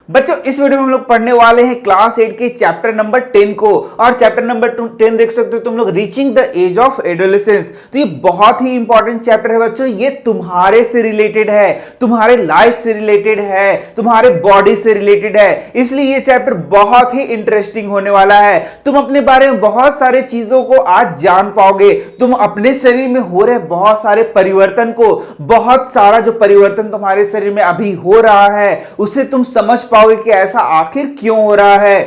बच्चों इस वीडियो में हम लोग पढ़ने वाले हैं क्लास 8 के चैप्टर नंबर 10 को। और चैप्टर नंबर 10 देख सकते हो तुम लोग, reaching the age of adolescence. तो ये बहुत ही इंपॉर्टेंट चैप्टर है बच्चों। ये तुम्हारे से रिलेटेड है, तुम्हारे लाइफ से रिलेटेड है, तुम्हारे बॉडी से रिलेटेड है, इसलिए ये चैप्टर बहुत ही इंटरेस्टिंग होने वाला है। तुम अपने बारे में बहुत सारे चीजों को आज जान पाओगे। तुम अपने शरीर में हो रहे बहुत सारे परिवर्तन को, बहुत सारा जो परिवर्तन तुम्हारे शरीर में अभी हो रहा है उसे तुम समझ पाओगे कि ऐसा आखिर क्यों हो रहा है।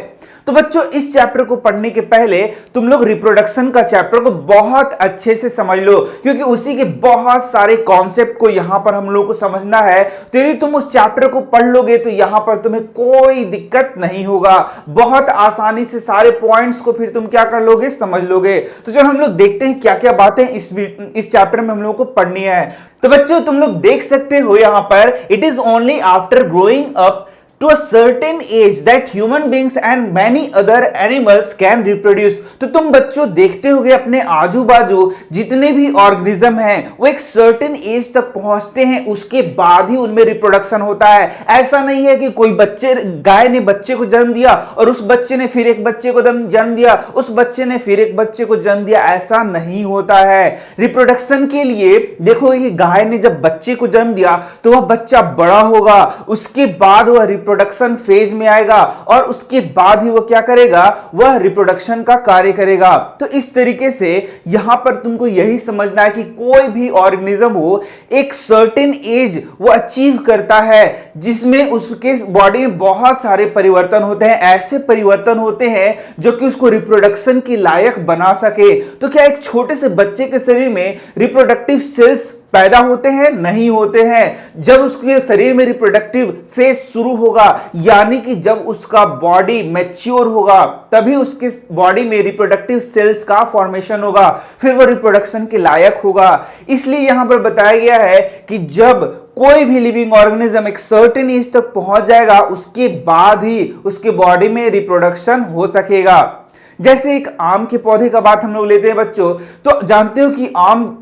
तो बच्चों इस चैप्टर को पढ़ने के पहले तुम लोग रिप्रोडक्शन का चैप्टर को बहुत अच्छे से समझ लो, क्योंकि उसी के बहुत सारे कॉन्सेप्ट को यहां पर हम लोग को समझना है। तो यदि तुम उस चैप्टर को पढ़ लोगे तो यहां पर तुम्हें कोई दिक्कत नहीं होगा, बहुत आसानी से सारे पॉइंट्स को फिर तुम क्या कर लोगे, समझ लोगे। तो चलो हम लोग देखते हैं क्या क्या बातें इस चैप्टर में हम लोग को पढ़नी है। तो बच्चों तुम लोग देख सकते हो यहां पर, it is only after growing up to a certain age that human beings and many other animals can reproduce। तो तुम बच्चों देखते होगे अपने आजू बाजू जितने भी ऑर्गेनिज्म हैं वो एक सर्टेन एज तक पहुंचते हैं, उसके बाद ही उनमें रिप्रोडक्शन होता है। ऐसा नहीं है कि कोई बच्चे, गाय ने बच्चे को जन्म दिया और उस बच्चे ने फिर एक बच्चे को जन्म दिया, उस बच्चे ने फिर एक बच्चे को जन्म दिया, ऐसा नहीं होता है। रिप्रोडक्शन के लिए देखो, ये गाय ने जब बच्चे को जन्म दिया तो वह बच्चा बड़ा होगा, उसके बाद वह प्रोडक्शन फेज में आएगा और उसके बाद ही वो क्या करेगा, वह रिप्रोडक्शन का कार्य करेगा। तो इस तरीके से यहां पर तुमको यही समझना है कि कोई भी ऑर्गेनिज्म हो एक सर्टेन एज वो अचीव करता है जिसमें उसके बॉडी में बहुत सारे परिवर्तन होते हैं। ऐसे परिवर्तन होते हैं जो कि उसको रिप्रोडक्शन के लायक बना सके। तो क्या एक छोटे से बच्चे के शरीर में रिप्रोडक्टिव सेल्स पैदा होते हैं? नहीं होते हैं। जब उसके शरीर में रिप्रोडक्टिव फेज शुरू होगा, यानी कि जब उसका बॉडी मैच्योर होगा, तभी उसके बॉडी में रिप्रोडक्टिव सेल्स का फॉर्मेशन होगा, फिर वो रिप्रोडक्शन के लायक होगा। इसलिए यहां पर बताया गया है कि जब कोई भी लिविंग ऑर्गेनिज्म एक सर्टेन एज तक पहुंच जाएगा, उसके बाद ही उसके बॉडी में रिप्रोडक्शन हो सकेगा। जैसे एक आम के पौधे का बात हम लोग लेते हैं बच्चों, तो जानते हो कि आम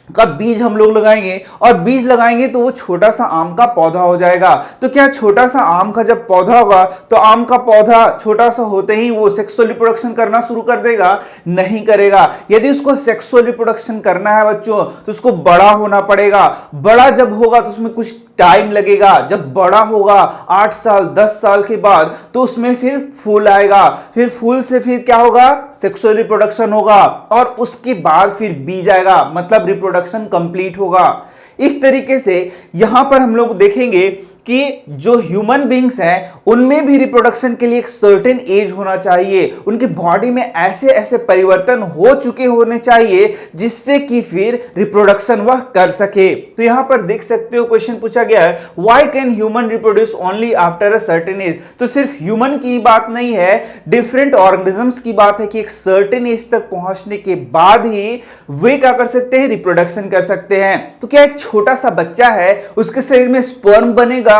का बीज हम लोग लगाएंगे और बीज लगाएंगे तो वो छोटा सा आम का पौधा हो जाएगा। तो क्या छोटा सा आम का जब पौधा होगा तो आम का पौधा छोटा सा होते ही वो सेक्सुअल रिप्रोडक्शन करना शुरू कर देगा? नहीं करेगा। यदि उसको सेक्सुअल रिप्रोडक्शन करना है बच्चों तो उसको बड़ा होना पड़ेगा। बड़ा जब होगा तो उसमें कुछ टाइम लगेगा। जब बड़ा होगा 8 साल 10 साल के बाद तो उसमें फिर फूल आएगा, फिर फूल से फिर क्या होगा, सेक्सुअल रिप्रोडक्शन होगा और उसके बाद फिर बीज आएगा, मतलब रिप्रोडक्शन कंप्लीट होगा। इस तरीके से यहां पर हम लोग देखेंगे कि जो ह्यूमन बींग्स हैं उनमें भी रिप्रोडक्शन के लिए एक सर्टेन एज होना चाहिए। उनकी बॉडी में ऐसे ऐसे परिवर्तन हो चुके होने चाहिए जिससे कि फिर रिप्रोडक्शन वह कर सके। तो यहां पर देख सकते हो क्वेश्चन पूछा गया है, why can human reproduce only after a certain age. तो सिर्फ ह्यूमन की बात नहीं है, डिफरेंट ऑर्गेनिजम्स की बात है कि एक सर्टेन एज तक पहुंचने के बाद ही वे क्या कर सकते हैं, रिप्रोडक्शन कर सकते हैं। तो क्या एक छोटा सा बच्चा है उसके शरीर में स्पर्म बनेगा,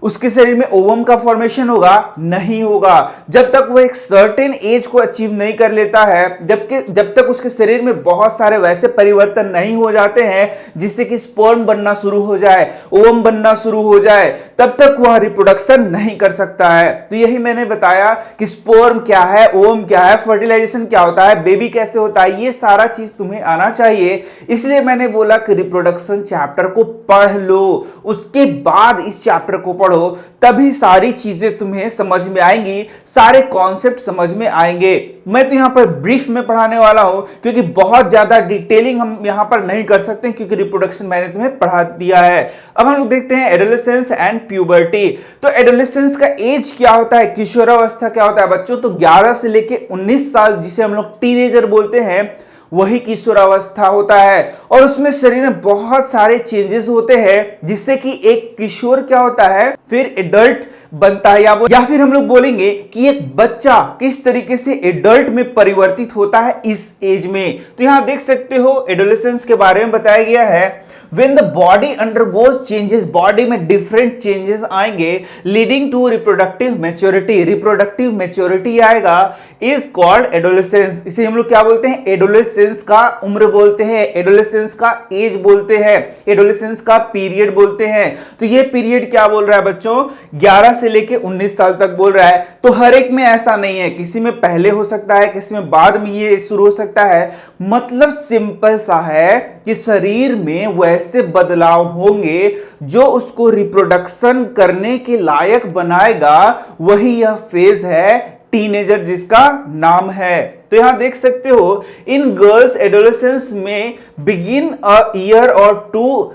उसके शरीर में ओवम का फॉर्मेशन होगा? नहीं होगा। जब तक वो एक सर्टेन एज को अचीव नहीं कर लेता है, जब तक उसके शरीर में बहुत सारे वैसे परिवर्तन नहीं हो जाते हैं जिससे कि स्पर्म बनना शुरू हो जाए, ओवम बनना शुरू हो जाए, तब तक वह रिप्रोडक्शन नहीं कर सकता है। तो यही मैंने बताया कि स्पर्म क्या है, ओवम क्या है, फर्टिलाइजेशन क्या होता है, बेबी कैसे होता है, ये सारा चीज तुम्हें आना चाहिए। इसलिए मैंने बोला कि रिप्रोडक्शन चैप्टर को पढ़ लो, उसके बाद इस चैप्टर को पढ़ो, तभी सारी चीजें तुम्हें समझ में आएंगी, सारे कॉन्सेप्ट समझ में आएंगे। मैं तो यहां पर ब्रीफ में पढ़ाने वाला हूं क्योंकि बहुत ज्यादा डिटेलिंग हम यहां पर नहीं कर सकते क्योंकि रिप्रोडक्शन मैंने तुम्हें पढ़ा दिया है। अब हम लोग देखते हैं एडोलेसेंस एंड प्यूबर्टी। तो एडोलेसेंस का एज क्या होता है, किशोरावस्था क्या होता है बच्चों? तो 11 से लेके 19 साल जिसे हम लोग टीनेजर बोलते हैं, वही किशोरावस्था होता है। और उसमें शरीर में बहुत सारे चेंजेस होते हैं जिससे कि एक किशोर क्या होता है, फिर एडल्ट बनता है, या फिर हम लोग बोलेंगे कि एक बच्चा किस तरीके से एडल्ट में परिवर्तित होता है इस एज में। तो यहां देख सकते हो एडोलेसेंस के बारे में बताया गया है, when the body undergoes changes, body में डिफरेंट चेंजेस आएंगे leading to reproductive maturity. Reproductive maturity आएगा, इज कॉल्ड एडोलेसेंस। इसे हम लोग क्या बोलते हैं, एडोलेसेंस एडोलेसेंस का उम्र बोलते हैं, एडोलेसेंस का एज बोलते हैं, एडोलेसेंस का पीरियड बोलते हैं। तो ये पीरियड क्या बोल रहा है बच्चों, 11 से लेके 19 साल तक बोल रहा है। तो हर एक में ऐसा नहीं है, किसी में पहले हो सकता है, किसी में बाद में ये शुरू हो सकता है। मतलब सिंपल सा है कि शरीर में वैसे बदलाव होंगे जो उसको रिप्रोडक्शन करने के लायक बनाएगा, वही यह फेज है टीनेजर जिसका नाम है। तो यहां देख सकते हो, इन गर्ल्स एडोलेसेंस में बिगिन अ ईयर और 2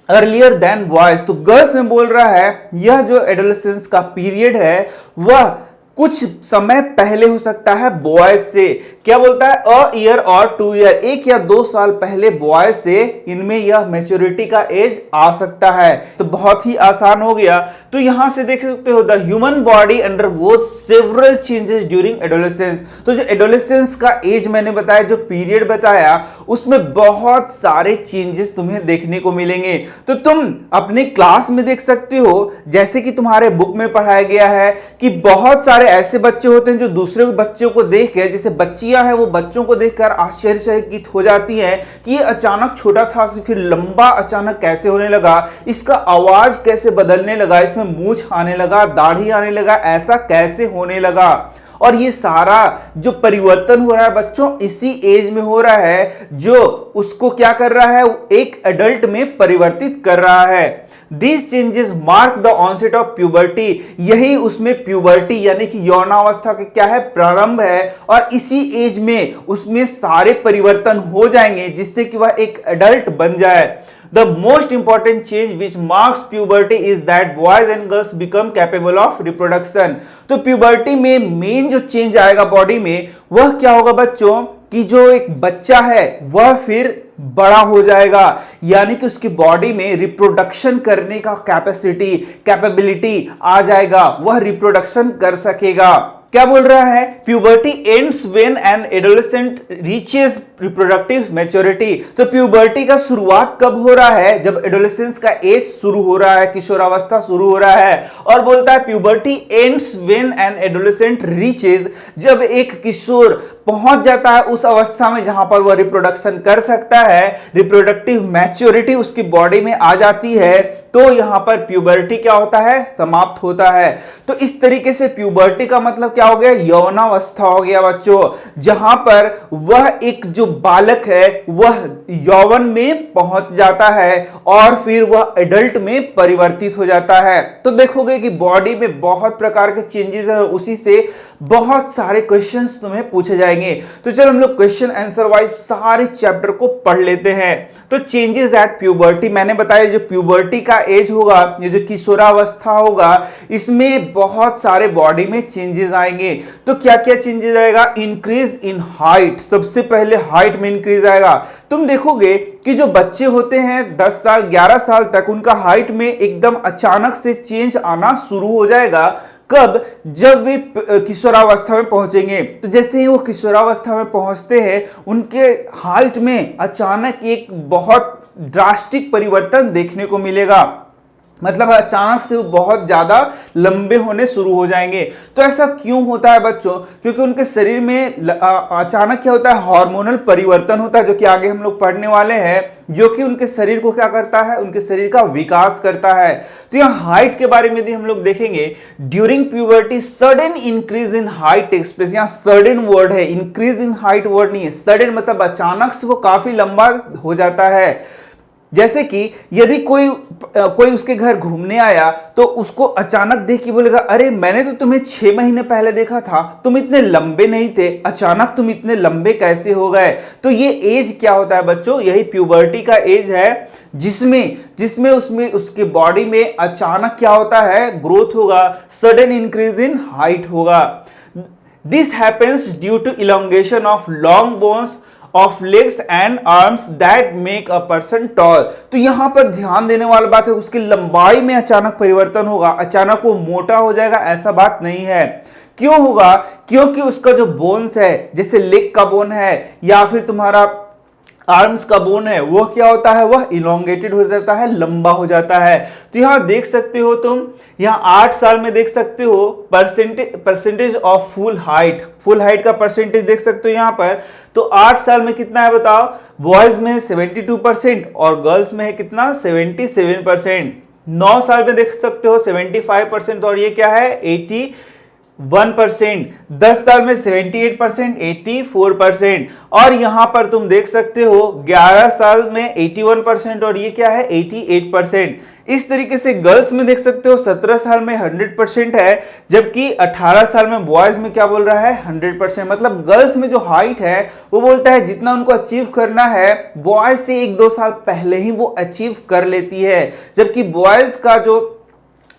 अर्लियर देन बॉयज। तो गर्ल्स में बोल रहा है यह जो एडोलेसेंस का पीरियड है वह कुछ समय पहले हो सकता है बॉयज से। क्या बोलता है, अ ईयर और 2 ईयर, 1 या 2 साल पहले बॉयज से इनमें यह मैच्योरिटी का एज आ सकता है। तो बहुत ही आसान हो गया। तो यहां से देख सकते हो, the human body undergoes several changes during adolescence. तो जो एडोलेसेंस का एज मैंने बताया, जो पीरियड बताया, उसमें बहुत सारे चेंजेस तुम्हें देखने को मिलेंगे। तो तुम अपने क्लास में देख सकते हो, जैसे कि तुम्हारे बुक में पढ़ाया गया है कि बहुत सारे ऐसे बच्चे होते हैं जो दूसरे बच्चों को देख के, जैसे बच्चियां हैं वो बच्चों को देखकर आश्चर्यचकित हो जाती हैं कि ये अचानक छोटा था फिर लंबा अचानक कैसे होने लगा, इसका आवाज कैसे बदलने लगा, इसमें मूंछ आने लगा, दाढ़ी आने लगा, ऐसा कैसे होने लगा। और ये सारा जो परिवर्तन हो रहा है बच्चों, इसी एज में हो रहा है जो उसको क्या कर रहा है, एक एडल्ट में परिवर्तित कर रहा है। These changes mark the onset of puberty। यही उसमें प्यूबर्टी यानी कि यौनावस्था का क्या है, प्रारंभ है। और इसी एज में उसमें सारे परिवर्तन हो जाएंगे जिससे कि वह एक एडल्ट बन जाए। The most important change which marks puberty is that boys and girls become capable of reproduction। तो प्यूबर्टी में मेन जो चेंज आएगा बॉडी में, वह क्या होगा बच्चों, कि जो एक बच्चा है वह फिर बड़ा हो जाएगा, यानी कि उसकी बॉडी में रिप्रोडक्शन करने का कैपेबिलिटी आ जाएगा, वह रिप्रोडक्शन कर सकेगा। क्या बोल रहा है, puberty ends when an adolescent reaches reproductive maturity. तो प्यूबर्टी का शुरुआत कब हो रहा है, जब एडोलेसेंस का एज शुरू हो रहा है, किशोरावस्था शुरू हो रहा है। और बोलता है puberty ends when an adolescent reaches, जब एक किशोर पहुंच जाता है उस अवस्था में जहां पर वह रिप्रोडक्शन कर सकता है, रिप्रोडक्टिव मैच्योरिटी उसकी बॉडी में आ जाती है, तो यहां पर प्यूबर्टी क्या होता है, समाप्त होता है। तो इस तरीके से प्यूबर्टी का मतलब क्या हो गया, यौनावस्था हो गया बच्चों, जहां पर वह एक जो बालक है वह यौवन में पहुंच जाता है और फिर वह एडल्ट में परिवर्तित हो जाता है। तो देखोगे कि बॉडी में बहुत प्रकार के चेंजेस है, उसी से बहुत सारे क्वेश्चंस तुम्हें पूछे जाएंगे। तो चलो हम लोग क्वेश्चन आंसर वाइज सारे चैप्टर को पढ़ लेते हैं। तो चेंजेस एट प्यूबर्टी, मैंने बताया जो प्यूबर्टी का एज होगा, ये जो किशोरावस्था होगा, इसमें बहुत सारे बॉडी में चेंजेस आएंगे। तो क्या क्या चेंजेस आएगा, इंक्रीज इन हाइट, सबसे पहले हाइट में इंक्रीज आएगा। तुम देखोगे कि जो बच्चे होते हैं 10 साल 11 साल तक, उनका हाइट में एकदम अचानक से चेंज आना शुरू हो जाएगा। कब, जब वे किशोरावस्था में पहुंचेंगे। तो जैसे ही वो किशोरावस्था में पहुंचते हैं, उनके हाइट में अचानक एक बहुत ड्रास्टिक परिवर्तन देखने को मिलेगा, मतलब अचानक से वो बहुत ज्यादा लंबे होने शुरू हो जाएंगे। तो ऐसा क्यों होता है बच्चों, क्योंकि उनके शरीर में अचानक क्या होता है, हार्मोनल परिवर्तन होता है, जो कि आगे हम लोग पढ़ने वाले हैं, जो कि उनके शरीर को क्या करता है, उनके शरीर का विकास करता है। तो यहाँ हाइट के बारे में भी हम लोग देखेंगे। During puberty sudden increase in height takes place. यहाँ सडन वर्ड है, इंक्रीज इन हाइट वर्ड नहीं है। सडन मतलब अचानक से वो काफी लंबा हो जाता है। जैसे कि यदि कोई उसके घर घूमने आया तो उसको अचानक देख के बोलेगा, अरे मैंने तो तुम्हें 6 महीने पहले देखा था, तुम इतने लंबे नहीं थे, अचानक तुम इतने लंबे कैसे हो गए। तो ये एज क्या होता है बच्चों, यही प्यूबर्टी का एज है, जिसमें उसमें उसके बॉडी में अचानक क्या होता है, ग्रोथ होगा, सडन इंक्रीज इन हाइट होगा। This happens due to elongation of long bones of legs and arms that make a person tall. तो यहां पर ध्यान देने वाली बात है, उसकी लंबाई में अचानक परिवर्तन होगा, अचानक वो मोटा हो जाएगा, ऐसा बात नहीं है। क्यों होगा, क्योंकि उसका जो बोन्स है, जैसे लेग का बोन है या फिर तुम्हारा आर्म्स का बोन है वो क्या होता है, वह इलोंगेटेड हो जाता है, लंबा हो जाता है। तो यहां देख सकते हो तुम, यहां 8 साल में देख सकते हो परसेंटेज ऑफ फुल हाइट का परसेंटेज देख सकते हो यहां पर। तो 8 साल में कितना है बताओ, बॉयज में है 72% और गर्ल्स में है कितना 77%। 9 साल में देख सकते हो 75% और ये क्या है 1%। 10 साल में 78%, 84%। और यहां पर तुम देख सकते हो 11 साल में 81% और ये क्या है 88%। इस तरीके से गर्ल्स में देख सकते हो 17 साल में 100% है, जबकि 18 साल में बॉयज में क्या बोल रहा है 100%। मतलब गर्ल्स में जो हाइट है वो बोलता है जितना उनको अचीव करना है बॉयज से 1-2 साल पहले ही वो अचीव कर लेती है, जबकि बॉयज का जो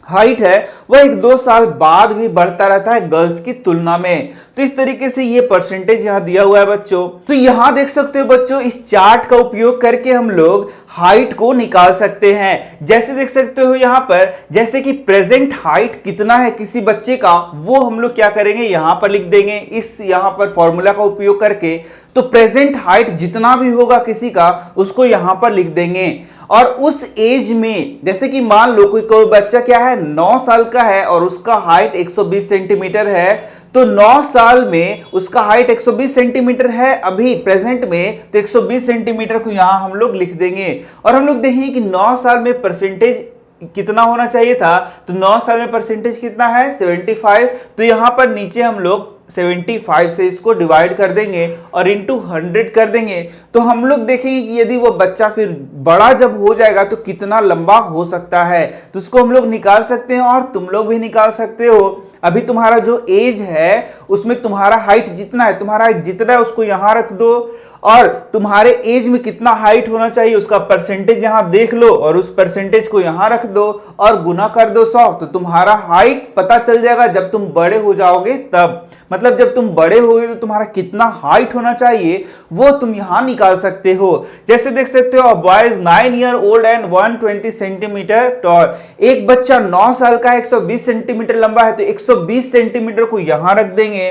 हाइट है वह 1-2 साल बाद भी बढ़ता रहता है गर्ल्स की तुलना में। तो इस तरीके से ये परसेंटेज यहां दिया हुआ है बच्चों। तो यहां देख सकते हो बच्चों, इस चार्ट का उपयोग करके हम लोग हाइट को निकाल सकते हैं। जैसे देख सकते हो यहां पर, जैसे कि प्रेजेंट हाइट कितना है किसी बच्चे का, वो हम लोग क्या करेंगे यहां पर लिख देंगे इस यहां पर फॉर्मूला का उपयोग करके। तो प्रेजेंट हाइट जितना भी होगा किसी का उसको यहां पर लिख देंगे। और उस एज में जैसे कि मान लो कोई बच्चा क्या है 9 साल का है और उसका हाइट 120 सेंटीमीटर है, तो 9 साल में उसका हाइट 120 सेंटीमीटर है अभी प्रेजेंट में, तो 120 सेंटीमीटर को यहां हम लोग लिख देंगे। और हम लोग देखेंगे कि 9 साल में परसेंटेज कितना होना चाहिए था, तो 9 साल में परसेंटेज कितना है 75। तो यहां पर नीचे हम लोग 75 से इसको डिवाइड कर देंगे और इंटू 100 कर देंगे। तो हम लोग देखेंगे कि यदि वो बच्चा फिर बड़ा जब हो जाएगा तो कितना लंबा हो सकता है, तो उसको हम लोग निकाल सकते हैं और तुम लोग भी निकाल सकते हो। अभी तुम्हारा जो एज है उसमें तुम्हारा हाइट जितना है, तुम्हारा हाइट जितना है उसको यहां रख दो और तुम्हारे एज में कितना हाइट होना चाहिए उसका परसेंटेज यहां देख लो और उस परसेंटेज को यहां रख दो और गुना कर दो 100। तो तुम्हारा हाइट पता चल जाएगा जब तुम बड़े हो जाओगे तब, मतलब जब तुम बड़े होगे तो तुम्हारा कितना हाइट होना चाहिए वो तुम यहां निकाल सकते हो। जैसे देख सकते हो boys 9 year old and 120 centimetre toll. एक बच्चा 9 साल का 120 सेंटीमीटर लंबा है, तो 120 सेंटीमीटर को यहां रख देंगे।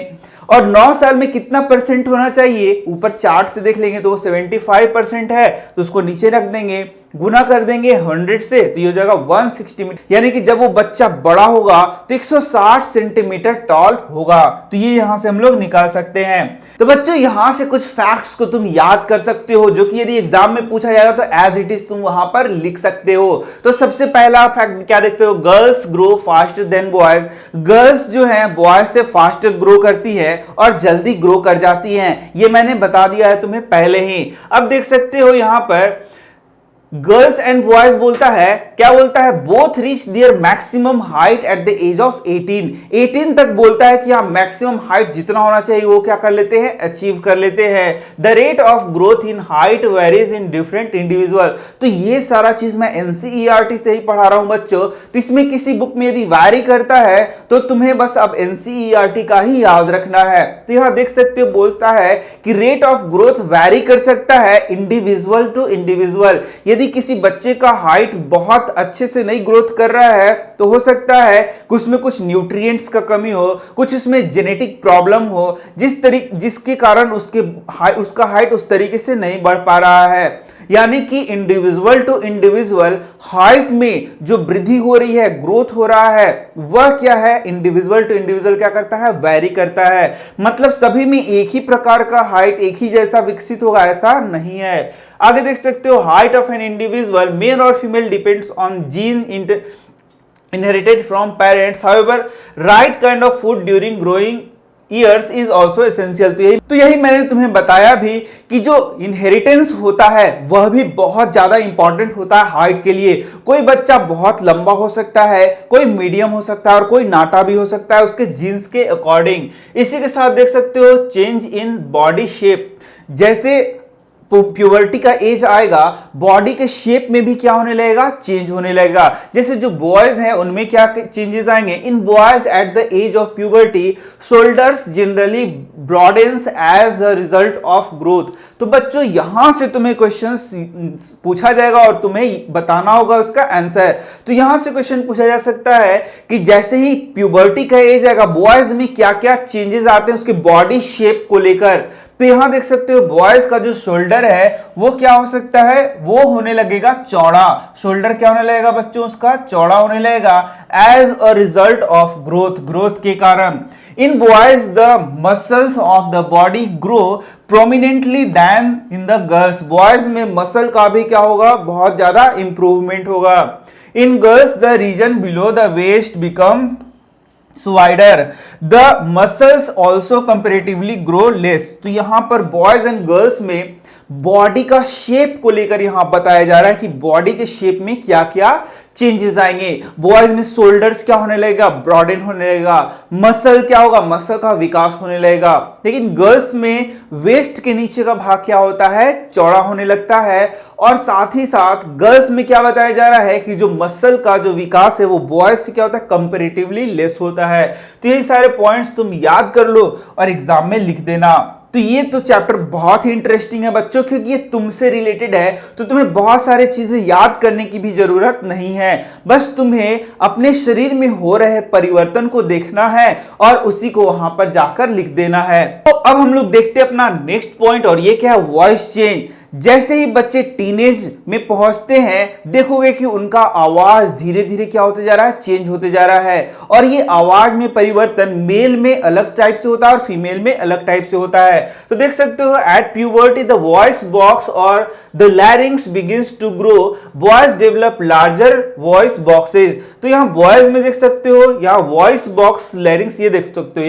और 9 साल में कितना परसेंट होना चाहिए ऊपर चार्ट से देख लेंगे तो वो 75% है, तो उसको नीचे रख देंगे, गुना कर देंगे 100 से, तो ये हो जाएगा 160 मीटर। यानी कि जब वो बच्चा बड़ा होगा तो 160 सेंटीमीटर टॉल होगा। तो ये यहां से हम लोग निकाल सकते हैं। तो बच्चों यहां से कुछ फैक्ट्स को तुम याद कर सकते हो जो कि यदि एग्जाम में पूछा जाएगा तो एज इट इज तुम वहां पर लिख सकते हो। तो सबसे पहला फैक्ट क्या देखते हो, girls grow faster than boys. Girls जो है बॉयज से फास्टर ग्रो करती है और जल्दी ग्रो कर जाती हैं, ये मैंने बता दिया है तुम्हें पहले ही। अब देख सकते हो यहां पर गर्ल्स एंड बॉयज बोलता है, क्या बोलता है, both reach their maximum height at the age of 18 तक बोलता है कि हाँ मैक्सिमम हाइट जितना होना चाहिए वो क्या कर लेते हैं, अचीव कर लेते हैं। The rate of growth in height varies in different individual. तो ये सारा चीज मैं एनसीईआरटी से ही पढ़ा रहा हूं बच्चों, तो इसमें किसी बुक में यदि वैरी करता है तो तुम्हें बस अब एनसीईआरटी का ही याद रखना है। तो यहां देख सकते हो बोलता है कि रेट ऑफ ग्रोथ वैरी कर सकता है इंडिविजुअल टू इंडिविजुअल। यदि किसी बच्चे का हाइट बहुत अच्छे से नहीं ग्रोथ कर रहा है तो हो सकता है कुछ में कुछ न्यूट्रिएंट्स का कमी हो, कुछ इसमें जेनेटिक प्रॉब्लम हो, जिसके कारण उसका हाइट उस तरीके से नहीं बढ़ पा रहा है। यानी कि इंडिविजुअल टू इंडिविजुअल हाइट में जो वृद्धि हो रही है, ग्रोथ हो रहा है, वह क्या है, इंडिविजुअल टू इंडिविजुअल क्या करता है, वैरी करता है। मतलब सभी में एक ही प्रकार का हाइट एक ही जैसा विकसित होगा ऐसा नहीं है। आगे देख सकते हो height of an individual male और female depends on gene inherited from parents, however right kind of food during growing years is also essential। तो यही मैंने तुम्हें बताया भी कि जो इनहेरिटेंस होता है वह भी बहुत ज्यादा इंपॉर्टेंट होता है हाइट के लिए। कोई बच्चा बहुत लंबा हो सकता है, कोई मीडियम हो सकता है और कोई नाटा भी हो सकता है उसके जीन्स के अकॉर्डिंग। इसी के साथ देख सकते हो चेंज इन बॉडी शेप, जैसे प्यूबर्टी का एज आएगा बॉडी के शेप में भी क्या होने लगेगा, चेंज होने लगेगा। जैसे जो बॉयज हैं उनमें क्या चेंजेस आएंगे, in boys at the age of puberty shoulders generally broadens as a result of growth. तो बच्चों यहां से तुम्हें क्वेश्चंस पूछा जाएगा और तुम्हें बताना होगा उसका आंसर। तो यहां से क्वेश्चन पूछा जा सकता है कि जैसे ही प्यूबर्टी का एज आएगा बॉयज में क्या क्या चेंजेस आते हैं उसके बॉडी शेप को लेकर। तो यहां देख सकते हो बॉयज का जो शोल्डर है वो क्या हो सकता है, वो होने लगेगा चौड़ा। शोल्डर क्या होने लगेगा बच्चों, उसका चौड़ा होने लगेगा as a result of growth के कारण। In boys the muscles of the body grow prominently than in the girls. Boys में मसल का भी क्या होगा, बहुत ज्यादा इंप्रूवमेंट होगा। In girls the region below the waist become wider, the muscles also comparatively grow less। तो यहां पर बॉयज एंड गर्ल्स में बॉडी का शेप को लेकर यहां बताया जा रहा है कि बॉडी के शेप में क्या क्या चेंजेस आएंगे। बॉयज में शोल्डर्स क्या होने लगेगा, ब्रॉडन होने लगेगा। मसल क्या होगा, मसल का विकास होने लगेगा। लेकिन गर्ल्स में वेस्ट के नीचे का भाग क्या होता है, चौड़ा होने लगता है। और साथ ही साथ गर्ल्स में क्या बताया जा रहा है कि जो मसल का जो विकास है वो बॉयज से क्या होता है, कंपैरेटिवली लेस होता है। तो ये सारे पॉइंट्स तुम याद कर लो और एग्जाम में लिख देना। तो ये तो चैप्टर बहुत ही इंटरेस्टिंग है बच्चों, क्योंकि ये तुमसे रिलेटेड है, तो तुम्हें बहुत सारी चीजें याद करने की भी जरूरत नहीं है। बस तुम्हें अपने शरीर में हो रहे परिवर्तन को देखना है और उसी को वहां पर जाकर लिख देना है। तो अब हम लोग देखते हैं अपना नेक्स्ट पॉइंट, और ये क्या है, वॉइस चेंज। जैसे ही बच्चे टीनेज में पहुंचते हैं देखोगे कि उनका आवाज धीरे धीरे क्या होते जा रहा है, चेंज होते जा रहा है। और ये आवाज में परिवर्तन मेल में अलग टाइप से होता है और फीमेल में अलग टाइप से होता है। तो देख सकते हो at puberty the voice box और the larynx begins to grow, boys develop larger voice boxes. तो यहां बॉयज में देख सकते हो, यहां वॉइस बॉक्स लैरिंग्स ये देख सकते हो,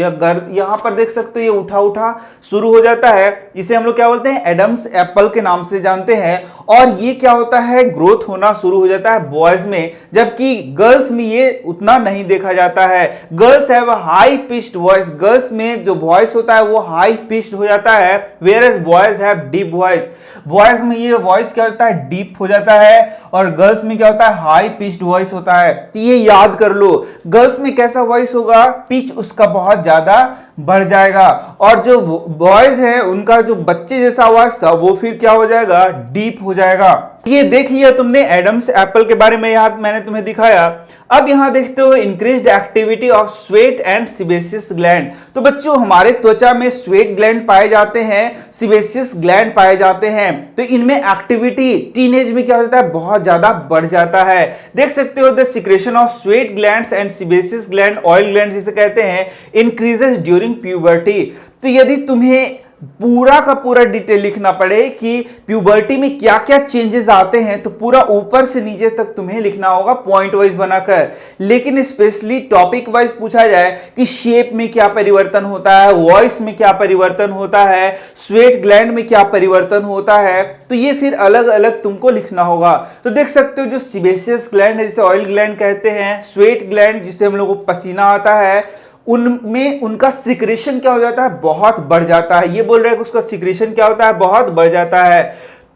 यहां पर देख सकते हो ये उठा उठा शुरू हो जाता है। इसे हम लोग क्या बोलते हैं, एडम्स एप्पल के नाम से जानते हैं। और ये क्या होता है, ग्रोथ होना शुरू हो जाता है बॉयज में, जबकि गर्ल्स में ये उतना नहीं देखा जाता है। Girls have high pitched voice, girls में जो वॉइस होता है वो हाई पिच्ड हो जाता है, whereas boys have deep voice. Boys में ये वॉइस क्या होता है, डीप हो जाता है, और गर्ल्स में क्या होता है, हाई पिच्ड वॉइस होता है। तो ये याद कर लो, गर्ल्स में कैसा वॉइस होगा, पिच उसका बहुत ज्यादा बढ़ जाएगा। और जो बॉयज है उनका जो बच्चे जैसा आवाज था वो फिर क्या हो जाएगा, डीप हो जाएगा। ये देख लिया तुमने एडम्स एप्पल के बारे में, याद मैंने तुम्हें दिखाया। अब यहां देखते हो increased activity of sweat and sebaceous gland. तो बच्चों हमारे त्वचा में स्वेट ग्लैंड पाए जाते हैं, सीबेसियस ग्लैंड पाए जाते हैं। तो इनमें एक्टिविटी टीनेज में क्या होता है, बहुत ज्यादा बढ़ जाता है। देख सकते हो the secretion of sweat glands and sebaceous gland, oil gland जिसे कहते हैं, इंक्रीजेस ड्यूरिंग प्यूबर्टी। तो यदि तुम्हें पूरा का पूरा डिटेल लिखना पड़े कि प्यूबर्टी में क्या क्या चेंजेस आते हैं, तो पूरा ऊपर से नीचे तक तुम्हें लिखना होगा पॉइंट वाइज बनाकर। लेकिन स्पेशली टॉपिक वाइज पूछा जाए कि शेप में क्या परिवर्तन होता है, वॉइस में क्या परिवर्तन होता है, स्वेट ग्लैंड में क्या परिवर्तन होता है, तो ये फिर अलग अलग तुमको लिखना होगा। तो देख सकते हो जो सीबेसियस ग्लैंड है जिसे ऑयल ग्लैंड कहते हैं, स्वेट ग्लैंड जिसे हम लोग को पसीना आता है, उनमें उनका सिक्रेशन क्या हो जाता है, बहुत बढ़ जाता है। ये बोल रहे हैं कि उसका सिक्रेशन क्या होता है, बहुत बढ़ जाता है।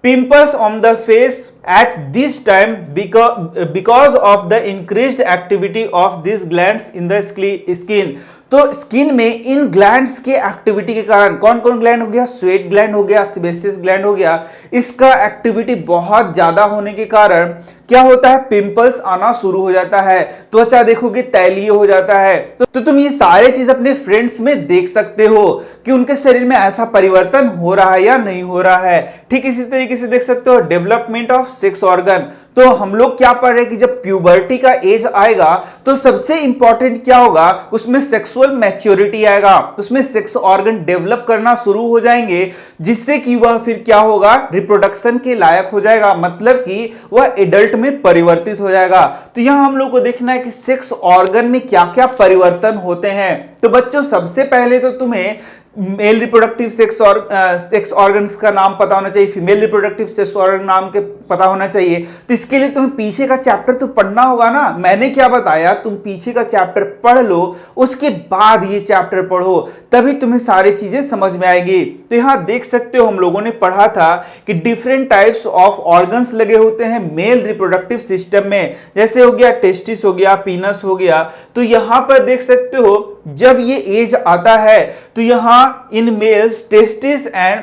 Pimples on the face at this time because of the increased activity of these glands in the skin। तो स्किन में इन ग्लैंड्स के एक्टिविटी के कारण, कौन कौन ग्लैंड हो गया, स्वेट ग्लैंड हो गया, सीबेसियस ग्लैंड हो गया, इसका एक्टिविटी बहुत ज्यादा होने के कारण क्या होता है, पिंपल्स आना शुरू हो जाता है, त्वचा देखोगे तैलीय हो जाता है। तो तुम ये सारे चीज अपने फ्रेंड्स में देख सकते हो कि उनके शरीर में ऐसा परिवर्तन हो रहा है या नहीं हो रहा है। ठीक इसी तरीके से देख सकते हो डेवलपमेंट ऑफ सेक्स ऑर्गन। तो हम लोग क्या पढ़ रहे हैं कि जब प्यूबर्टी का एज आएगा तो सबसे इंपॉर्टेंट क्या होगा, उसमें सेक्सुअल मैच्योरिटी आएगा, उसमें सेक्स ऑर्गन डेवलप करना शुरू हो जाएंगे, जिससे कि वह फिर क्या होगा, रिप्रोडक्शन के लायक हो जाएगा, मतलब कि वह एडल्ट में परिवर्तित हो जाएगा। तो यहां हम लोग को देखना है कि सेक्स ऑर्गन में क्या क्या परिवर्तन होते हैं। तो बच्चों सबसे पहले तो तुम्हें मेल रिप्रोडक्टिव सेक्स ऑर्गन्स का नाम पता होना चाहिए, फीमेल रिप्रोडक्टिव सेक्स ऑर्गन नाम के पता होना चाहिए। तो इसके लिए तुम्हें पीछे का चैप्टर तो पढ़ना होगा ना। मैंने क्या बताया, तुम पीछे का चैप्टर पढ़ लो, उसके बाद ये चैप्टर पढ़ो, तभी तुम्हें सारी चीजें समझ में आएगी। तो यहां देख सकते हो हम लोगों ने पढ़ा था कि डिफरेंट टाइप्स ऑफ ऑर्गन्स लगे होते हैं मेल रिप्रोडक्टिव सिस्टम में, जैसे हो गया टेस्टिस हो गया, पीनस हो गया। तो यहां पर देख सकते हो जब ये एज आता है तो यहां in males testis and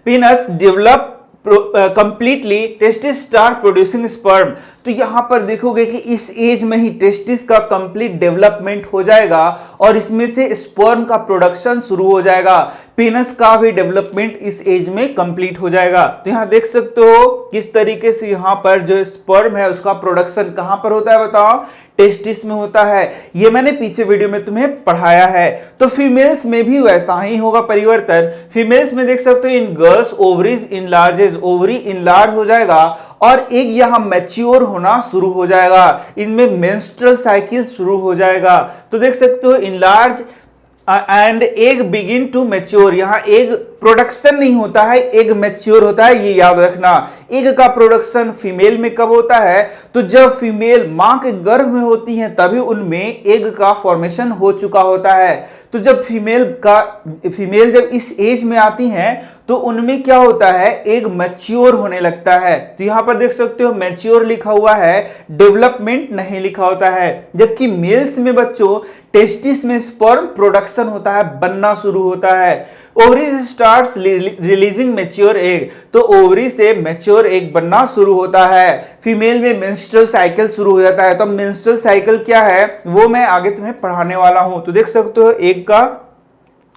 पीनस develop completely testis start producing sperm. तो यहां पर देखोगे कि इस एज में ही टेस्टिस का कंप्लीट डेवलपमेंट हो जाएगा और इसमें से स्पर्म का प्रोडक्शन शुरू हो जाएगा। पेनिस का भी डेवलपमेंट इस एज में कंप्लीट हो जाएगा। तो यहां देख सकते हो किस तरीके से यहां पर जो स्पर्म है उसका प्रोडक्शन कहां पर होता है, बताओ, टेस्टिस में होता है। ये मैंने पीछे वीडियो में तुम्हें पढ़ाया है। तो फीमेल्स में भी वैसा ही होगा परिवर्तन। फीमेल्स में देख सकते हो in girls ovaries enlarges, ovary enlarge हो जाएगा और एक यहां मैच्योर होना शुरू हो जाएगा, इनमें मेंस्ट्रुअल साइकिल शुरू हो जाएगा। तो देख सकते हो enlarge and egg begin to mature. यहां एग प्रोडक्शन नहीं होता है, एग मैच्योर होता है, ये याद रखना। एग का प्रोडक्शन फीमेल में कब होता है, तो जब फीमेल मां के गर्भ में होती हैं तभी उनमें एग का फॉर्मेशन हो चुका होता है। तो जब फीमेल जब इस एज में आती हैं तो उनमें क्या होता है, एग मैच्योर होने लगता है। तो यहां पर देख सकते हो मैच्योर लिखा हुआ है, डेवलपमेंट नहीं लिखा होता है। जबकि मेल्स में बच्चों टेस्टिस में स्पर्म प्रोडक्शन होता है, बनना शुरू होता है। Ovary starts releasing mature egg, तो ओवरी से मैच्योर एग बनना शुरू होता है। फीमेल में मेंस्ट्रुअल साइकिल शुरू हो जाता है। तो मेंस्ट्रुअल साइकिल क्या है वो मैं आगे तुम्हें पढ़ाने वाला हूं। तो देख सकते हो एग का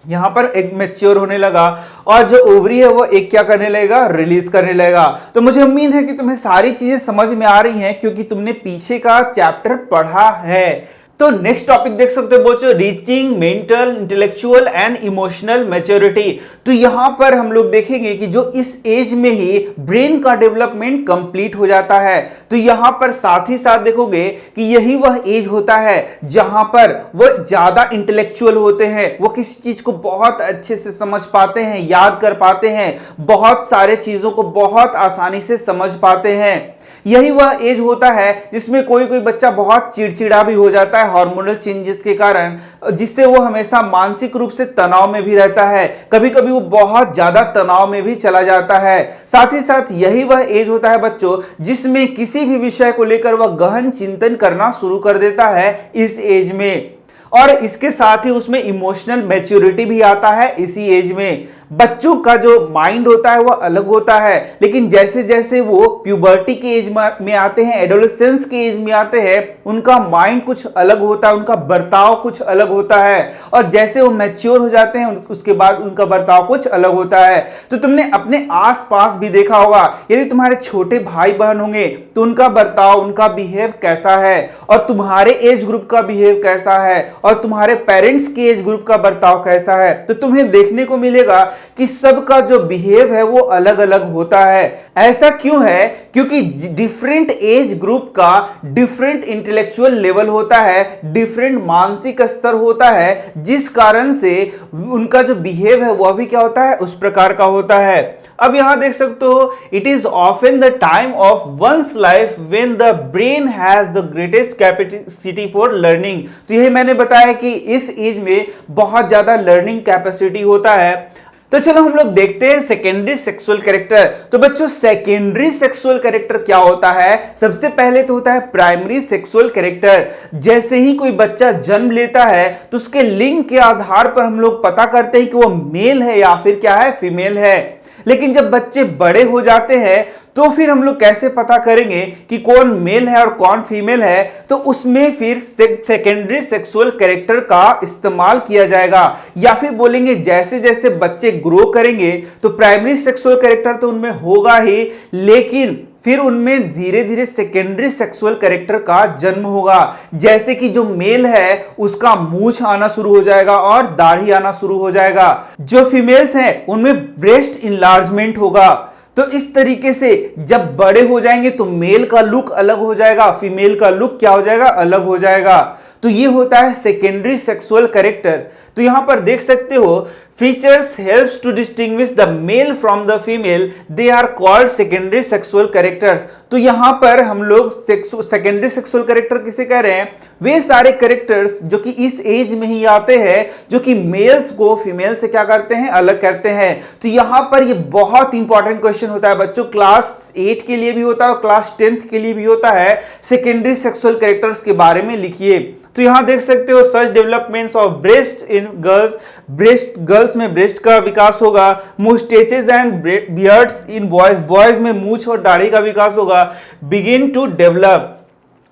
यहां पर एग मैच्योर होने लगा और जो ओवरी है वो एग क्या करने लगेगा, रिलीज करने लगेगा। तो मुझे उम्मीद है कि तुम्हें सारी चीजें समझ में आ रही हैं क्योंकि तुमने पीछे का चैप्टर पढ़ा है। तो नेक्स्ट टॉपिक देख सकते हो बच्चों, reaching mental intellectual and emotional maturity. तो यहां पर हम लोग देखेंगे कि जो इस एज में ही ब्रेन का डेवलपमेंट कंप्लीट हो जाता है। तो यहां पर साथ ही साथ देखोगे कि यही वह एज होता है जहां पर वो ज्यादा इंटेलेक्चुअल होते हैं, वो किसी चीज को बहुत अच्छे से समझ पाते हैं, याद कर पाते हैं, बहुत सारे चीजों को बहुत आसानी से समझ पाते हैं। यही वह एज होता है जिसमें कोई कोई बच्चा बहुत चिड़चिड़ा भी हो जाता है हार्मोनल चेंजेस के कारण, जिससे वो हमेशा मानसिक रूप से तनाव में भी रहता है, कभी कभी वो बहुत ज्यादा तनाव में भी चला जाता है। साथ ही साथ यही वह एज होता है बच्चों जिसमें किसी भी विषय को लेकर वह गहन चिंतन करना शुरू कर देता है इस एज में। और इसके साथ ही उसमें इमोशनल मैच्योरिटी भी आता है इसी एज में। बच्चों का जो माइंड होता है वह अलग होता है, लेकिन जैसे जैसे वो प्यूबर्टी के एज में आते हैं, एडोलेसेंस के एज में आते हैं, उनका माइंड कुछ अलग होता है, उनका बर्ताव कुछ अलग होता है। और जैसे वो मैच्योर हो जाते हैं उसके बाद उनका बर्ताव कुछ अलग होता है। तो तुमने अपने आसपास भी देखा होगा, यदि तुम्हारे छोटे भाई बहन होंगे तो उनका बर्ताव, उनका बिहेव कैसा है, और तुम्हारे एज ग्रुप का बिहेव कैसा है, और तुम्हारे पेरेंट्स के एज ग्रुप का बर्ताव कैसा है, तो तुम्हें देखने को मिलेगा कि सबका जो बिहेव है वो अलग अलग होता है। ऐसा क्यों है, क्योंकि डिफरेंट एज ग्रुप का डिफरेंट इंटेलेक्चुअल लेवल होता है, डिफरेंट मानसिक स्तर होता है, जिस कारण से उनका जो बिहेव है वह भी क्या होता है, उस प्रकार का होता है। अब यहां देख सकते हो, it is often the time of one's life when the brain has the greatest capacity for learning. तो यही मैंने बताया कि इस एज में बहुत ज्यादा लर्निंग कैपेसिटी होता है। तो चलो हम लोग देखते हैं सेकेंडरी सेक्सुअल कैरेक्टर। तो बच्चों सेकेंडरी सेक्सुअल कैरेक्टर क्या होता है, सबसे पहले तो होता है प्राइमरी सेक्सुअल कैरेक्टर। जैसे ही कोई बच्चा जन्म लेता है तो उसके लिंग के आधार पर हम लोग पता करते हैं कि वो मेल है या फिर क्या है, फीमेल है। लेकिन जब बच्चे बड़े हो जाते हैं तो फिर हम लोग कैसे पता करेंगे कि कौन मेल है और कौन फीमेल है, तो उसमें फिर सेकेंडरी सेक्सुअल कैरेक्टर का इस्तेमाल किया जाएगा। या फिर बोलेंगे जैसे जैसे बच्चे ग्रो करेंगे तो प्राइमरी सेक्सुअल कैरेक्टर तो उनमें होगा ही, लेकिन फिर उनमें धीरे धीरे सेकेंडरी सेक्सुअल कैरेक्टर का जन्म होगा। जैसे कि जो मेल है उसका मूंछ आना शुरू हो जाएगा और दाढ़ी आना शुरू हो जाएगा। जो फीमेल्स हैं उनमें ब्रेस्ट इनलार्जमेंट होगा। तो इस तरीके से जब बड़े हो जाएंगे तो मेल का लुक अलग हो जाएगा, फीमेल का लुक क्या हो जाएगा, अलग हो जाएगा। तो ये होता है सेकेंडरी सेक्सुअल कैरेक्टर। तो यहां पर देख सकते हो, features helps to distinguish the male from the female, they are called secondary sexual characters. तो यहां पर हम लोग सेकेंडरी सेक्सुअल कैरेक्टर किसे कह रहे हैं, वे सारे कैरेक्टर्स जो कि इस एज में ही आते हैं, जो कि मेल्स को फीमेल से क्या करते हैं, अलग करते हैं। तो यहां पर ये बहुत इंपॉर्टेंट क्वेश्चन होता है बच्चों, क्लास 8 के लिए भी होता है और क्लास 10th के लिए भी होता है। सेकेंडरी सेक्सुअल कैरेक्टर्स के बारे में लिखिए। तो यहां देख सकते हो such developments of breast in girls, breast girls में ब्रेस्ट का विकास होगा, moustaches and beards in boys, boys में मूछ और दाढ़ी का विकास होगा, begin to develop,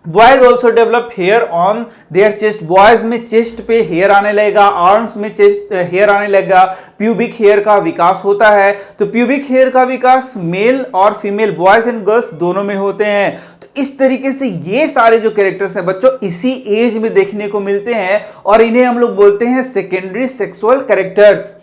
boys also develop hair on their chest, boys में चेस्ट पे हेयर आने लगेगा, आर्म्स में चेस्ट हेयर आने लगेगा, प्यूबिक हेयर का विकास होता है। तो प्यूबिक हेयर का विकास मेल और फीमेल, बॉयज एंड गर्ल्स दोनों में होते हैं। तो इस तरीके से ये सारे जो कैरेक्टर्स हैं बच्चों इसी एज में देखने को मिलते हैं और इन्हें हम लोग बोलते हैं सेकेंडरी सेक्सुअल कैरेक्टर्स।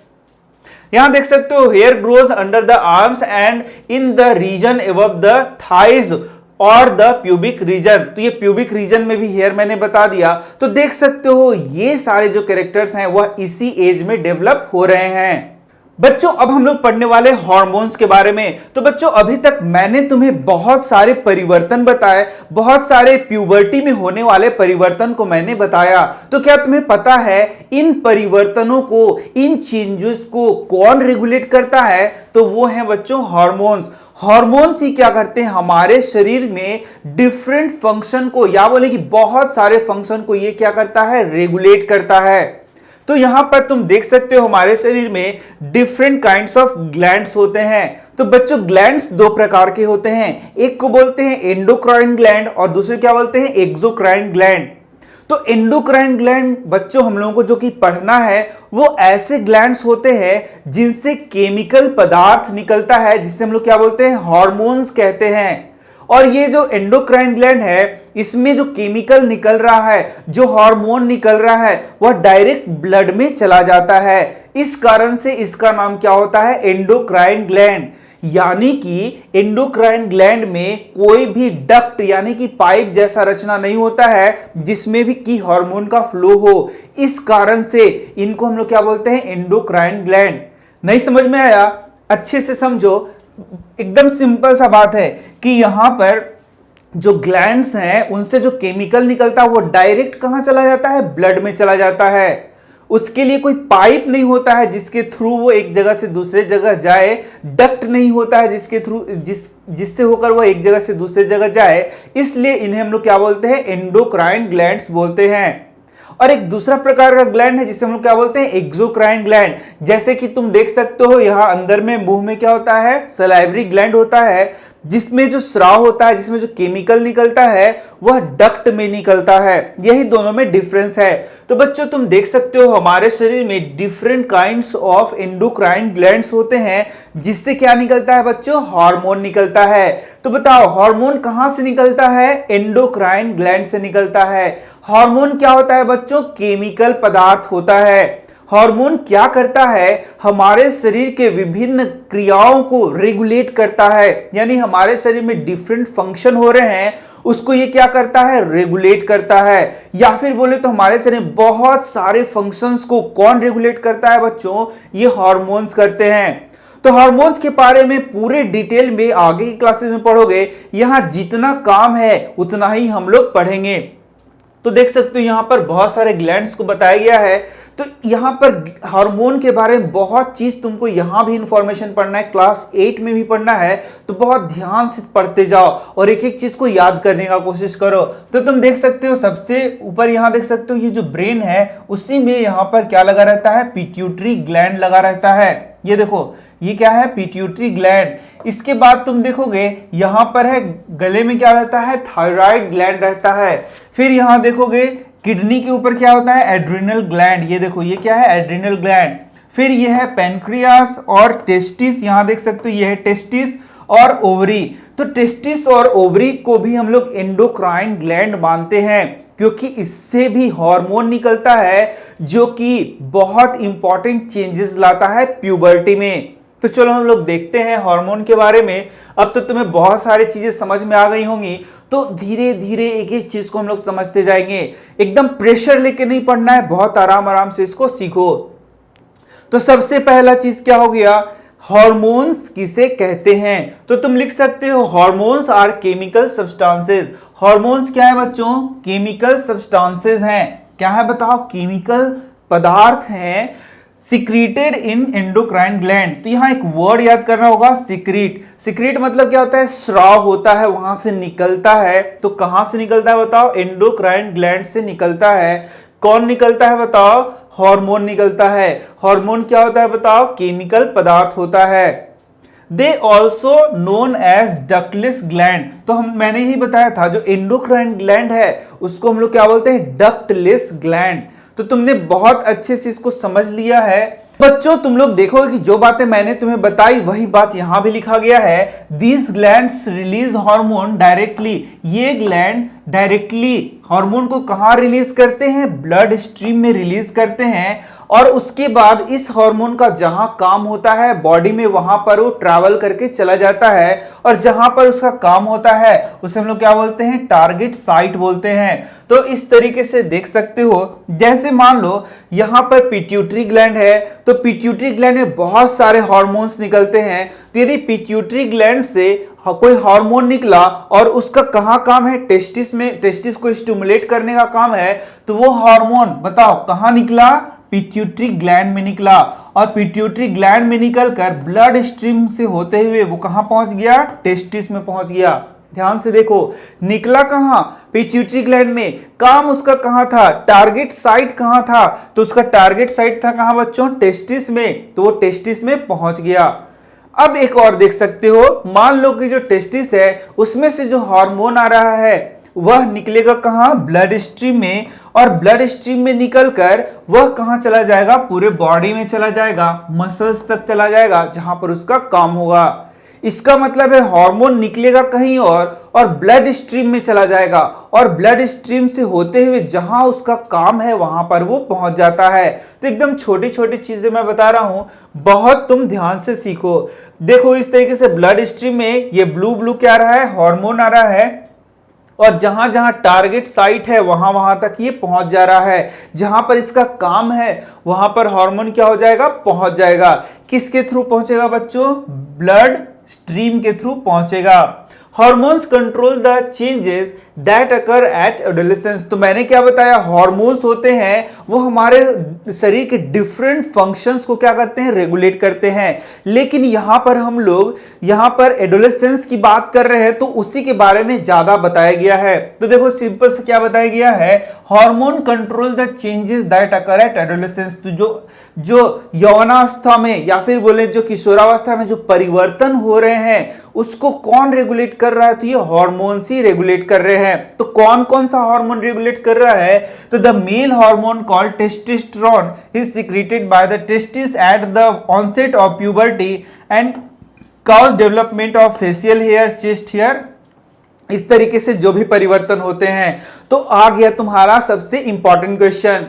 यहां देख सकते हो hair grows under the arms and in the region above the thighs और द प्यूबिक रीजन, तो ये प्यूबिक रीजन में भी हेयर मैंने बता दिया। तो देख सकते हो ये सारे जो कैरेक्टर्स हैं वह इसी एज में डेवलप हो रहे हैं। बच्चों अब हम लोग पढ़ने वाले हार्मोन्स के बारे में। तो बच्चों अभी तक मैंने तुम्हें बहुत सारे परिवर्तन बताए, बहुत सारे प्यूबर्टी में होने वाले परिवर्तन को मैंने बताया। तो क्या तुम्हें पता है इन परिवर्तनों को, इन चेंजेस को कौन रेगुलेट करता है? तो वो है बच्चों हार्मोन्स। हार्मोन्स ही क्या करते हैं हमारे शरीर में डिफरेंट फंक्शन को, या बोले कि बहुत सारे फंक्शन को ये क्या करता है, रेगुलेट करता है। तो यहां पर तुम देख सकते हो हमारे शरीर में डिफरेंट काइंड्स ऑफ ग्लैंड्स होते हैं। तो बच्चों ग्लैंड्स दो प्रकार के होते हैं, एक को बोलते हैं एंडोक्राइन ग्लैंड और दूसरे क्या बोलते हैं, एक्सोक्राइन ग्लैंड। तो एंडोक्राइन ग्लैंड बच्चों हम लोगों को जो कि पढ़ना है वो ऐसे ग्लैंड्स होते हैं जिनसे केमिकल पदार्थ निकलता है, जिससे हम लोग क्या बोलते हैं, हार्मोन्स कहते हैं। और ये जो एंडोक्राइन ग्लैंड है इसमें जो केमिकल निकल रहा है, जो हार्मोन निकल रहा है वह डायरेक्ट ब्लड में चला जाता है। इस कारण से इसका नाम क्या होता है, एंडोक्राइन ग्लैंड। यानी कि एंडोक्राइन ग्लैंड में कोई भी डक्ट यानी कि पाइप जैसा रचना नहीं होता है जिसमें भी की हार्मोन का फ्लो हो। इस कारण से इनको हम लोग क्या बोलते हैं, एंडोक्राइन ग्लैंड। नहीं समझ में आया? अच्छे से समझो, एकदम सिंपल सा बात है कि यहां पर जो ग्लैंड्स हैं उनसे जो केमिकल निकलता है वो डायरेक्ट कहां चला जाता है, ब्लड में चला जाता है। उसके लिए कोई पाइप नहीं होता है जिसके थ्रू वो एक जगह से दूसरे जगह जाए, डक्ट नहीं होता है जिसके थ्रू जिससे होकर वो एक जगह से दूसरे जगह जाए। इसलिए इन्हें हम लोग क्या बोलते हैं, एंडोक्राइन ग्लैंड्स बोलते हैं। और एक दूसरा प्रकार का ग्लैंड है जिसे हम लोग क्या बोलते हैं, एक्सोक्राइन ग्लैंड। जैसे कि तुम देख सकते हो यहां अंदर में मुंह में क्या होता है, सलाइवरी ग्लैंड होता है, जिसमें जो स्राव होता है, जिसमें जो केमिकल निकलता है वह डक्ट में निकलता है। यही दोनों में डिफरेंस है। तो बच्चों तुम देख सकते हो हमारे शरीर में different kinds of endocrine glands होते हैं, जिससे क्या निकलता है बच्चों, हार्मोन निकलता है। तो बताओ हार्मोन कहां से निकलता है, एंडोक्राइन ग्लैंड से निकलता है। हार्मोन क्या होता है बच्चों, केमिकल पदार्थ होता है। हार्मोन क्या करता है, हमारे शरीर के विभिन्न क्रियाओं को रेगुलेट करता है। यानी हमारे शरीर में डिफरेंट फंक्शन हो रहे हैं उसको ये क्या करता है, रेगुलेट करता है। या फिर बोले तो हमारे शरीर में बहुत सारे फंक्शंस को कौन रेगुलेट करता है बच्चों, ये हार्मोन्स करते हैं। तो हार्मोन्स के बारे में पूरे डिटेल में आगे की क्लासेस में पढ़ोगे। यहां जितना काम है उतना ही हम लोग पढ़ेंगे। तो देख सकते हो यहां पर बहुत सारे ग्लैंड्स को बताया गया है। तो यहां पर हार्मोन के बारे में बहुत चीज तुमको यहां भी इंफॉर्मेशन पढ़ना है, क्लास 8 में भी पढ़ना है। तो बहुत ध्यान से पढ़ते जाओ और एक एक चीज को याद करने का कोशिश करो। तो तुम देख सकते हो सबसे ऊपर यहां देख सकते हो ये जो ब्रेन है उसी में यहां पर क्या लगा रहता है, पिट्यूटरी ग्लैंड लगा रहता है। ये देखो ये क्या है, पिट्यूटरी ग्लैंड। इसके बाद तुम देखोगे यहां पर है गले में क्या रहता है, थायराइड ग्लैंड रहता है। फिर यहां देखोगे किडनी के ऊपर क्या होता है, एड्रिनल ग्लैंड। ये देखो ये क्या है, एड्रिनल ग्लैंड। फिर ये है पेनक्रियास और टेस्टिस। यहां देख सकते हो ये है टेस्टिस और ओवरी। तो टेस्टिस और ओवरी को भी हम लोग एंडोक्राइन ग्लैंड मानते हैं, क्योंकि इससे भी हार्मोन निकलता है जो कि बहुत इंपॉर्टेंट चेंजेस लाता है प्यूबर्टी में। तो चलो हम लोग देखते हैं हार्मोन के बारे में। अब तो तुम्हें बहुत सारी चीजें समझ में आ गई होंगी, तो धीरे धीरे एक एक चीज को हम लोग समझते जाएंगे। एकदम प्रेशर लेके नहीं पढ़ना है, बहुत आराम आराम से इसको सीखो। तो सबसे पहला चीज क्या हो गया, हार्मोन्स किसे कहते हैं। तो तुम लिख सकते हो hormones are chemical substances. Hormones क्या है बच्चों, केमिकल सब्सटेंसेस हैं। क्या है बताओ, केमिकल पदार्थ हैं सिक्रीटेड इन एंडोक्राइन ग्लैंड। तो यहाँ एक वर्ड याद करना होगा, सिक्रीट। सिक्रीट मतलब क्या होता है, स्राव होता है, वहां से निकलता है। तो कहां से निकलता है बताओ, एंडोक्राइन ग्लैंड से निकलता है। कौन निकलता है बताओ, हार्मोन निकलता है। हार्मोन क्या होता है बताओ, केमिकल पदार्थ होता है। They also known as ductless gland. तो मैंने ही बताया था जो एंडोक्राइन ग्लैंड है उसको हम लोग क्या बोलते हैं, डक्टलेस ग्लैंड। तो तुमने बहुत अच्छे से इसको समझ लिया है। बच्चों तुम लोग देखोगे कि जो बातें मैंने तुम्हें बताई वही बात यहां भी लिखा गया है। These glands release hormone directly. ये ग्लैंड डायरेक्टली हार्मोन को कहां रिलीज करते हैं, ब्लड स्ट्रीम में रिलीज करते हैं। और उसके बाद इस हार्मोन का जहां काम होता है बॉडी में, वहां पर वो ट्रैवल करके चला जाता है। और जहां पर उसका काम होता है उसे हम लोग क्या बोलते हैं, टारगेट साइट बोलते हैं। तो इस तरीके से देख सकते हो, जैसे मान लो यहां पर पिट्यूटरी ग्लैंड है, तो पिट्यूटरी ग्लैंड में बहुत सारे हार्मोन्स निकलते हैं। तो यदि पिट्यूटरी ग्लैंड से कोई हार्मोन निकला और उसका कहां काम है, टेस्टिस में, टेस्टिस को स्टिमुलेट करने का काम है, तो वो हार्मोन बताओ कहां निकला, पिट्यूटरी ग्लैंड में निकला। और पिट्यूटरी ग्लैंड में निकलकर ब्लड स्ट्रीम से होते हुए वो कहां पहुंच गया, टेस्टिस में पहुंच गया। ध्यान से देखो, निकला कहां, पिट्यूटरी ग्लैंड में। काम उसका कहां था, टारगेट साइट कहां था, तो उसका टारगेट साइट था कहां बच्चों, टेस्टिस में। तो वो टेस्टिस में पहुंच गया। अब एक और देख सकते हो, मान लो कि जो टेस्टिस है उसमें से जो हार्मोन आ रहा है वह निकलेगा कहां, ब्लड स्ट्रीम में। और ब्लड स्ट्रीम में निकलकर वह कहां चला जाएगा, पूरे बॉडी में चला जाएगा, मसल्स तक चला जाएगा जहां पर उसका काम होगा। इसका मतलब है हार्मोन निकलेगा कहीं और ब्लड स्ट्रीम में चला जाएगा। और ब्लड स्ट्रीम से होते हुए जहां उसका काम है वहां पर वो पहुंच जाता है। तो एकदम छोटी छोटी चीजें मैं बता रहा हूं, बहुत तुम ध्यान से सीखो। देखो इस तरीके से ब्लड स्ट्रीम में ये ब्लू ब्लू क्या आ रहा है, हार्मोन आ रहा है। और जहां जहां टारगेट साइट है वहां वहां तक ये पहुंच जा रहा है। जहां पर इसका काम है वहां पर हार्मोन क्या हो जाएगा, पहुंच जाएगा। किसके थ्रू पहुंचेगा बच्चों, ब्लड स्ट्रीम के थ्रू पहुंचेगा। Hormones control the changes that occur at adolescence. तो मैंने क्या बताया, हार्मोन्स होते हैं वो हमारे शरीर के डिफरेंट फंक्शंस को क्या करते हैं, रेगुलेट करते हैं। लेकिन यहां पर हम लोग यहां पर एडोलेसेंस की बात कर रहे हैं तो उसी के बारे में ज्यादा बताया गया है। तो देखो सिंपल से क्या बताया गया है, hormone control the changes that occur at adolescence. तो जो यौवनावस्था में या फिर बोले जो किशोरावस्था में जो परिवर्तन हो रहे हैं उसको कौन रेगुलेट कर रहा है, तो ये हार्मोन्स ही रेगुलेट कर रहे हैं। तो कौन कौन सा हार्मोन रेगुलेट कर रहा है, तो the male hormone called testosterone is secreted by the testis at the onset of puberty and cause development of facial hair, chest hair. इस तरीके से जो भी परिवर्तन होते हैं। तो आ गया तुम्हारा सबसे इंपॉर्टेंट क्वेश्चन।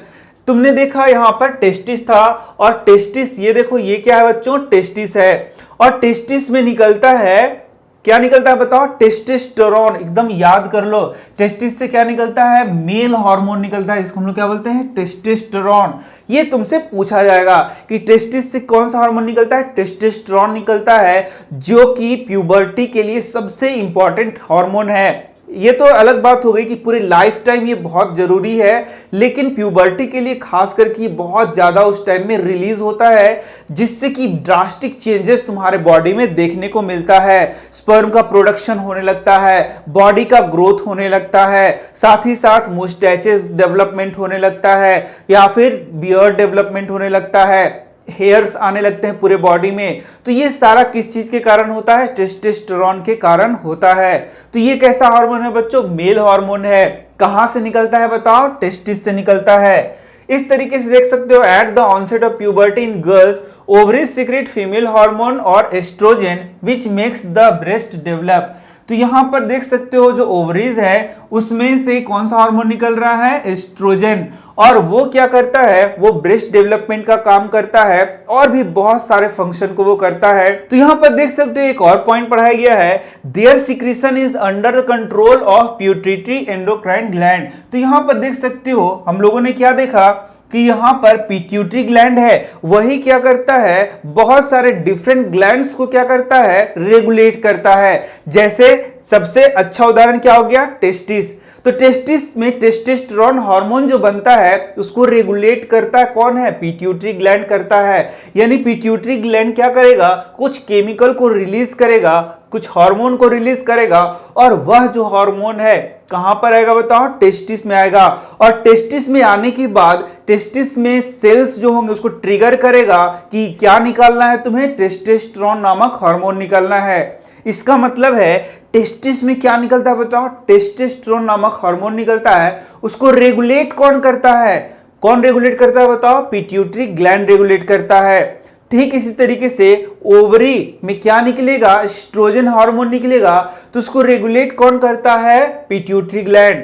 तुमने देखा यहां पर टेस्टिस था और टेस्टिस, ये देखो ये क्या है बच्चों, टेस्टिस है। और टेस्टिस में निकलता है, क्या निकलता है बताओ, टेस्टोस्टेरोन। एकदम याद कर लो, टेस्टिस से क्या निकलता है, मेल हार्मोन निकलता है, इसको हम लोग क्या बोलते हैं, टेस्टोस्टेरोन। ये तुमसे पूछा जाएगा कि टेस्टिस से कौन सा हार्मोन निकलता है, टेस्टोस्टेरोन निकलता है, जो कि प्यूबर्टी के लिए सबसे इंपॉर्टेंट हार्मोन है। ये तो अलग बात हो गई कि पूरे लाइफ टाइम ये बहुत जरूरी है, लेकिन प्यूबर्टी के लिए खास करके बहुत ज्यादा उस टाइम में रिलीज होता है, जिससे कि ड्रास्टिक चेंजेस तुम्हारे बॉडी में देखने को मिलता है। स्पर्म का प्रोडक्शन होने लगता है, बॉडी का ग्रोथ होने लगता है, साथ ही साथ मुस्टैचेस डेवलपमेंट होने लगता है, या फिर बियर्ड डेवलपमेंट होने लगता है, हेयर्स आने लगते हैं पूरे बॉडी में। तो ये सारा किस चीज के कारण होता है, टेस्टोस्टेरोन के कारण होता है। तो ये कैसा हार्मोन है बच्चों, मेल हार्मोन है। कहां से निकलता है बताओ, टेस्टिस से निकलता है। इस तरीके से देख सकते हो, at the onset of puberty in girls ovaries secrete female hormone और oestrogen which makes the breast develop. तो यहां पर देख सकते हो जो ओवरीज है उसमें से कौन सा हार्मोन निकल रहा है, एस्ट्रोजन। और वो क्या करता है, वो ब्रेस्ट डेवलपमेंट का काम करता है और भी बहुत सारे फंक्शन को वो करता है। तो यहां पर देख सकते हो एक और पॉइंट पढ़ाया गया है, their secretion is under the control of pituitary endocrine gland. तो यहां पर देख सकते हो हम लोगों ने क्या देखा कि यहां पर पिट्यूटरी ग्लैंड है, वही क्या करता है, बहुत सारे डिफरेंट ग्लैंड्स को क्या करता है, रेगुलेट करता है। जैसे सबसे अच्छा उदाहरण क्या हो गया, टेस्टिस। तो टेस्टिस में टेस्टोस्टेरोन हार्मोन जो बनता है उसको रेगुलेट करता है कौन है, पिट्यूटरी ग्लैंड करता है। यानी पिट्यूटरी ग्लैंड क्या करेगा, कुछ केमिकल को रिलीज करेगा, कुछ हार्मोन को रिलीज करेगा, और वह जो हार्मोन है कहां पर आएगा बताओ, टेस्टिस में आएगा। और टेस्टिस में आने के बाद टेस्टिस में सेल्स जो होंगे उसको ट्रिगर करेगा कि क्या निकालना है तुम्हें, टेस्टोस्टेरोन नामक हार्मोन निकालना है। इसका मतलब है टेस्टिस में क्या निकलता है बताओ, टेस्टोस्टेरोन नामक हार्मोन निकलता है। उसको रेगुलेट कौन करता है, कौन रेगुलेट करता है बताओ, पिट्यूटरी ग्लैंड रेगुलेट करता है। ठीक इसी तरीके से ओवरी में क्या निकलेगा, एस्ट्रोजन हार्मोन निकलेगा, तो उसको रेगुलेट कौन करता है, पिट्यूटरी ग्लैंड।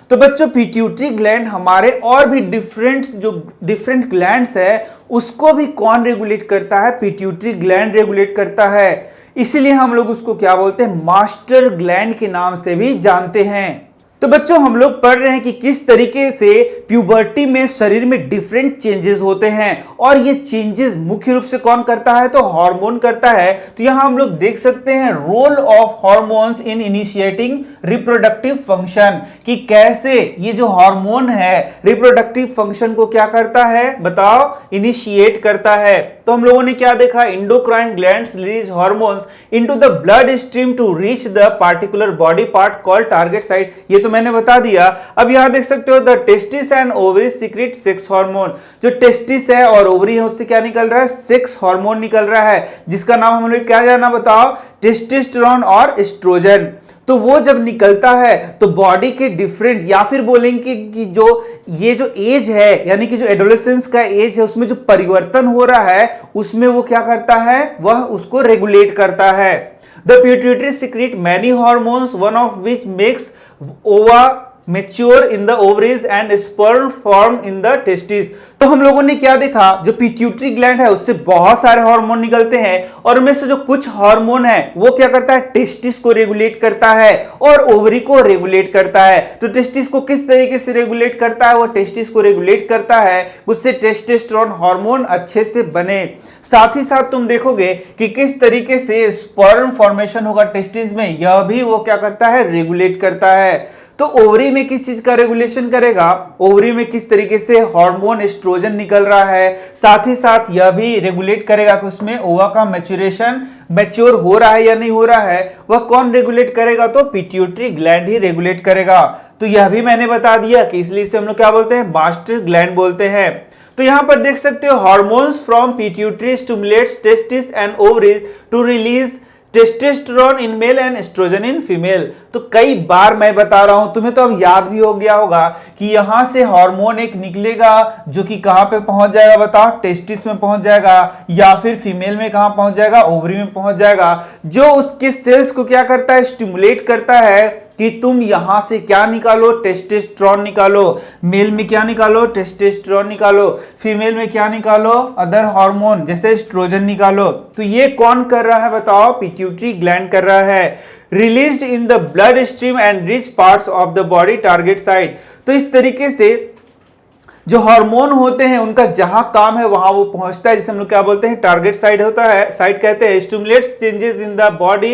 तो बच्चों पिट्यूटरी ग्लैंड हमारे और भी डिफरेंट ग्लैंड्स है उसको भी कौन रेगुलेट करता है, पिट्यूटरी ग्लैंड रेगुलेट करता है। इसीलिए हम लोग उसको क्या बोलते हैं, मास्टर ग्लैंड के नाम से भी जानते हैं। तो बच्चों हम लोग पढ़ रहे हैं कि किस तरीके से प्यूबर्टी में शरीर में डिफरेंट चेंजेस होते हैं, और ये चेंजेस मुख्य रूप से कौन करता है, तो हार्मोन करता है। तो यहां हम लोग देख सकते हैं role of hormones in initiating reproductive function, कि कैसे ये जो हार्मोन है रिप्रोडक्टिव फंक्शन को क्या करता है बताओ, इनिशिएट करता है। तो हम लोगों ने क्या देखा, endocrine glands release hormones into the blood stream to reach the particular body part called target site, ये तो मैंने बता दिया। अब यहां देख सकते हो the testis and ovary secret sex hormone, जो टेस्टिस है और ओवरी है उससे क्या निकल रहा है, सेक्स हार्मोन निकल रहा है, जिसका नाम हम लोग क्या जाना बताओ, टेस्टोस्टेरोन और एस्ट्रोजन। तो वो जब निकलता है तो बॉडी के डिफरेंट, या फिर बोलेंगे कि जो ये जो एज है यानी कि जो एडोलेसेंस का एज है उसमें जो परिवर्तन हो रहा है उसमें वो क्या करता है, वह उसको रेगुलेट करता है। The pituitary secrete many hormones one of which makes ova mature in the ovaries and sperm form in the testis. तो हम लोगों ने क्या देखा, जो पिट्यूटरी ग्लैंड है उससे बहुत सारे हार्मोन निकलते हैं, और उनमें से जो कुछ हार्मोन है वो क्या करता है, टेस्टिस को रेगुलेट करता है और ओवरी को रेगुलेट करता है। तो टेस्टिस को किस तरीके से रेगुलेट करता है, वो टेस्टिस को रेगुलेट करता है उससे टेस्टोस्टेरोन हार्मोन अच्छे से बने। साथ ही साथ तुम देखोगे कि किस तरीके से स्पर्म फॉर्मेशन होगा टेस्टिस में, यह भी वो क्या करता है, रेगुलेट करता है। तो ओवरी में किस चीज का रेगुलेशन करेगा, ओवरी में किस तरीके से हार्मोन एस्ट्रोजन निकल रहा है, साथ ही साथ यह भी रेगुलेट करेगा कि उसमें ओवा का मैच्योरेशन मैच्योर हो रहा है या नहीं हो रहा है, वह कौन रेगुलेट करेगा, तो पिट्यूटरी ग्लैंड ही रेगुलेट करेगा। तो यह भी मैंने बता दिया कि इसलिए इसे हम लोग क्या बोलते हैं, मास्टर ग्लैंड बोलते हैं। तो यहां पर देख सकते हो hormones from pituitary stimulates testis and ovaries to release testosterone in male and estrogen in female. तो कई बार मैं बता रहा हूं, तुम्हें तो अब याद भी हो गया होगा कि यहां से हार्मोन एक निकलेगा जो कि कहां पे पहुंच जाएगा बताओ, टेस्टिस में पहुंच जाएगा, या फिर फीमेल में कहां पहुंच जाएगा, ओवरी में पहुंच जाएगा, जो उसके सेल्स को क्या करता है, स्टिमुलेट करता है कि तुम यहां से क्या निकालो, टेस्टोस्टेरोन निकालो। मेल में क्या निकालो, टेस्टोस्टेरोन निकालो, फीमेल में क्या निकालो, अदर हार्मोन जैसे एस्ट्रोजन निकालो। तो ये कौन कर रहा है बताओ, पिट्यूटरी ग्लैंड कर रहा है। Released in the blood stream and rich parts of the body target site. तो इस तरीके से जो हार्मोन होते हैं उनका जहां काम है वहां वो पहुंचता है, जिसे हम लोग क्या बोलते हैं, टारगेट साइट होता है, साइट कहते हैं। Stimulates changes in the body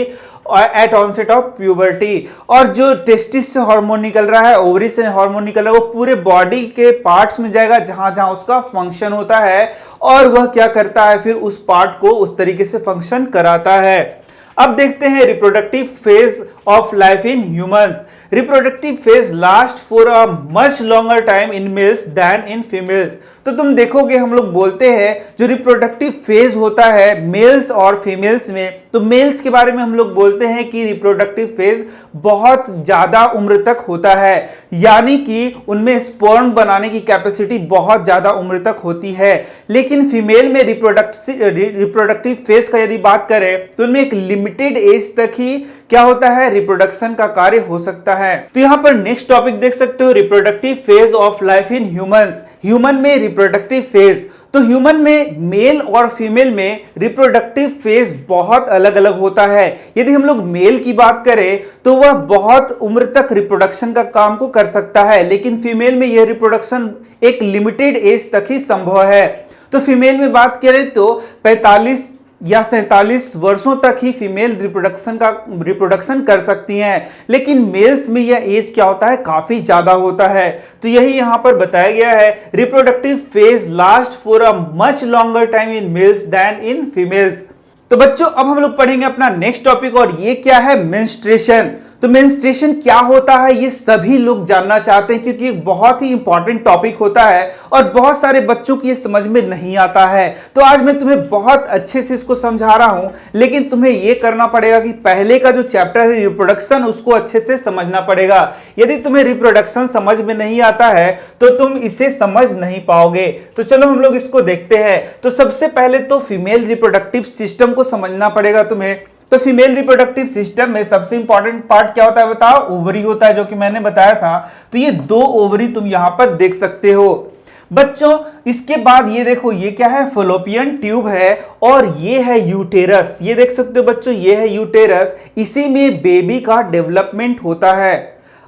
at onset of puberty. और जो टेस्टिस से हार्मोन निकल रहा है, ओवरी से हार्मोन निकल रहा है, वो पूरे बॉडी के पार्ट्स में जाएगा जहां जहां उसका फंक्शन होता है, और वह क्या करता है, फिर उस पार्ट को उस तरीके से फंक्शन कराता है। अब देखते हैं reproductive phase of life in humans. Reproductive phase last for a much longer time in males than in females. तो तुम देखोगे हम लोग बोलते हैं जो रिप्रोडक्टिव फेज होता है मेल्स और फीमेल्स में, तो मेल्स के बारे में हम लोग बोलते हैं कि रिप्रोडक्टिव फेज बहुत ज्यादा उम्र तक होता है, यानी कि उनमें स्पर्म बनाने की कैपेसिटी बहुत ज्यादा उम्र तक होती है। लेकिन फीमेल में रिप्रोडक्टिव फेज का यदि बात करें तो उनमें एक लिमिटेड एज तक ही क्या होता है, रिप्रोडक्शन का कार्य हो सकता है। तो यहां पर नेक्स्ट टॉपिक देख सकते हो, reproductive phase of life in humans. Human में रिप्रोडक्टिव फेज, तो ह्यूमन में मेल और फीमेल में रिप्रोडक्टिव फेज बहुत अलग अलग होता है। यदि हम लोग मेल की बात करें तो वह बहुत उम्र तक रिप्रोडक्शन का काम को कर सकता है, लेकिन फीमेल में यह रिप्रोडक्शन एक लिमिटेड एज तक ही संभव है। तो फीमेल में बात करें तो 45 या 47 वर्षों तक ही फीमेल रिप्रोडक्शन कर सकती हैं, लेकिन मेल्स में यह एज क्या होता है, काफी ज्यादा होता है। तो यही यहां पर बताया गया है, reproductive phase last for a much longer time in males than in females. तो बच्चों अब हम लोग पढ़ेंगे अपना नेक्स्ट टॉपिक, और ये क्या है, मेंस्ट्रुएशन। तो मेंस्ट्रुएशन क्या होता है ये सभी लोग जानना चाहते हैं, क्योंकि एक बहुत ही इंपॉर्टेंट टॉपिक होता है और बहुत सारे बच्चों की ये समझ में नहीं आता है। तो आज मैं तुम्हें बहुत अच्छे से इसको समझा रहा हूं, लेकिन तुम्हें ये करना पड़ेगा कि पहले का जो चैप्टर है रिप्रोडक्शन, उसको अच्छे से समझना पड़ेगा। यदि तुम्हें रिप्रोडक्शन समझ में नहीं आता है तो तुम इसे समझ नहीं पाओगे। तो चलो हम लोग इसको देखते हैं। तो सबसे पहले तो फीमेल रिप्रोडक्टिव सिस्टम को समझना पड़ेगा तुम्हें। तो फीमेल रिप्रोडक्टिव सिस्टम में सबसे इंपॉर्टेंट पार्ट क्या होता है बताओ, ओवरी होता है, जो कि मैंने बताया था। तो ये 2 ओवरी तुम यहां पर देख सकते हो बच्चों। इसके बाद ये देखो, ये क्या है, फैलोपियन ट्यूब है, और ये है यूटेरस। ये देख सकते हो बच्चों, ये है यूटेरस। इसी में बेबी का डेवलपमेंट होता है।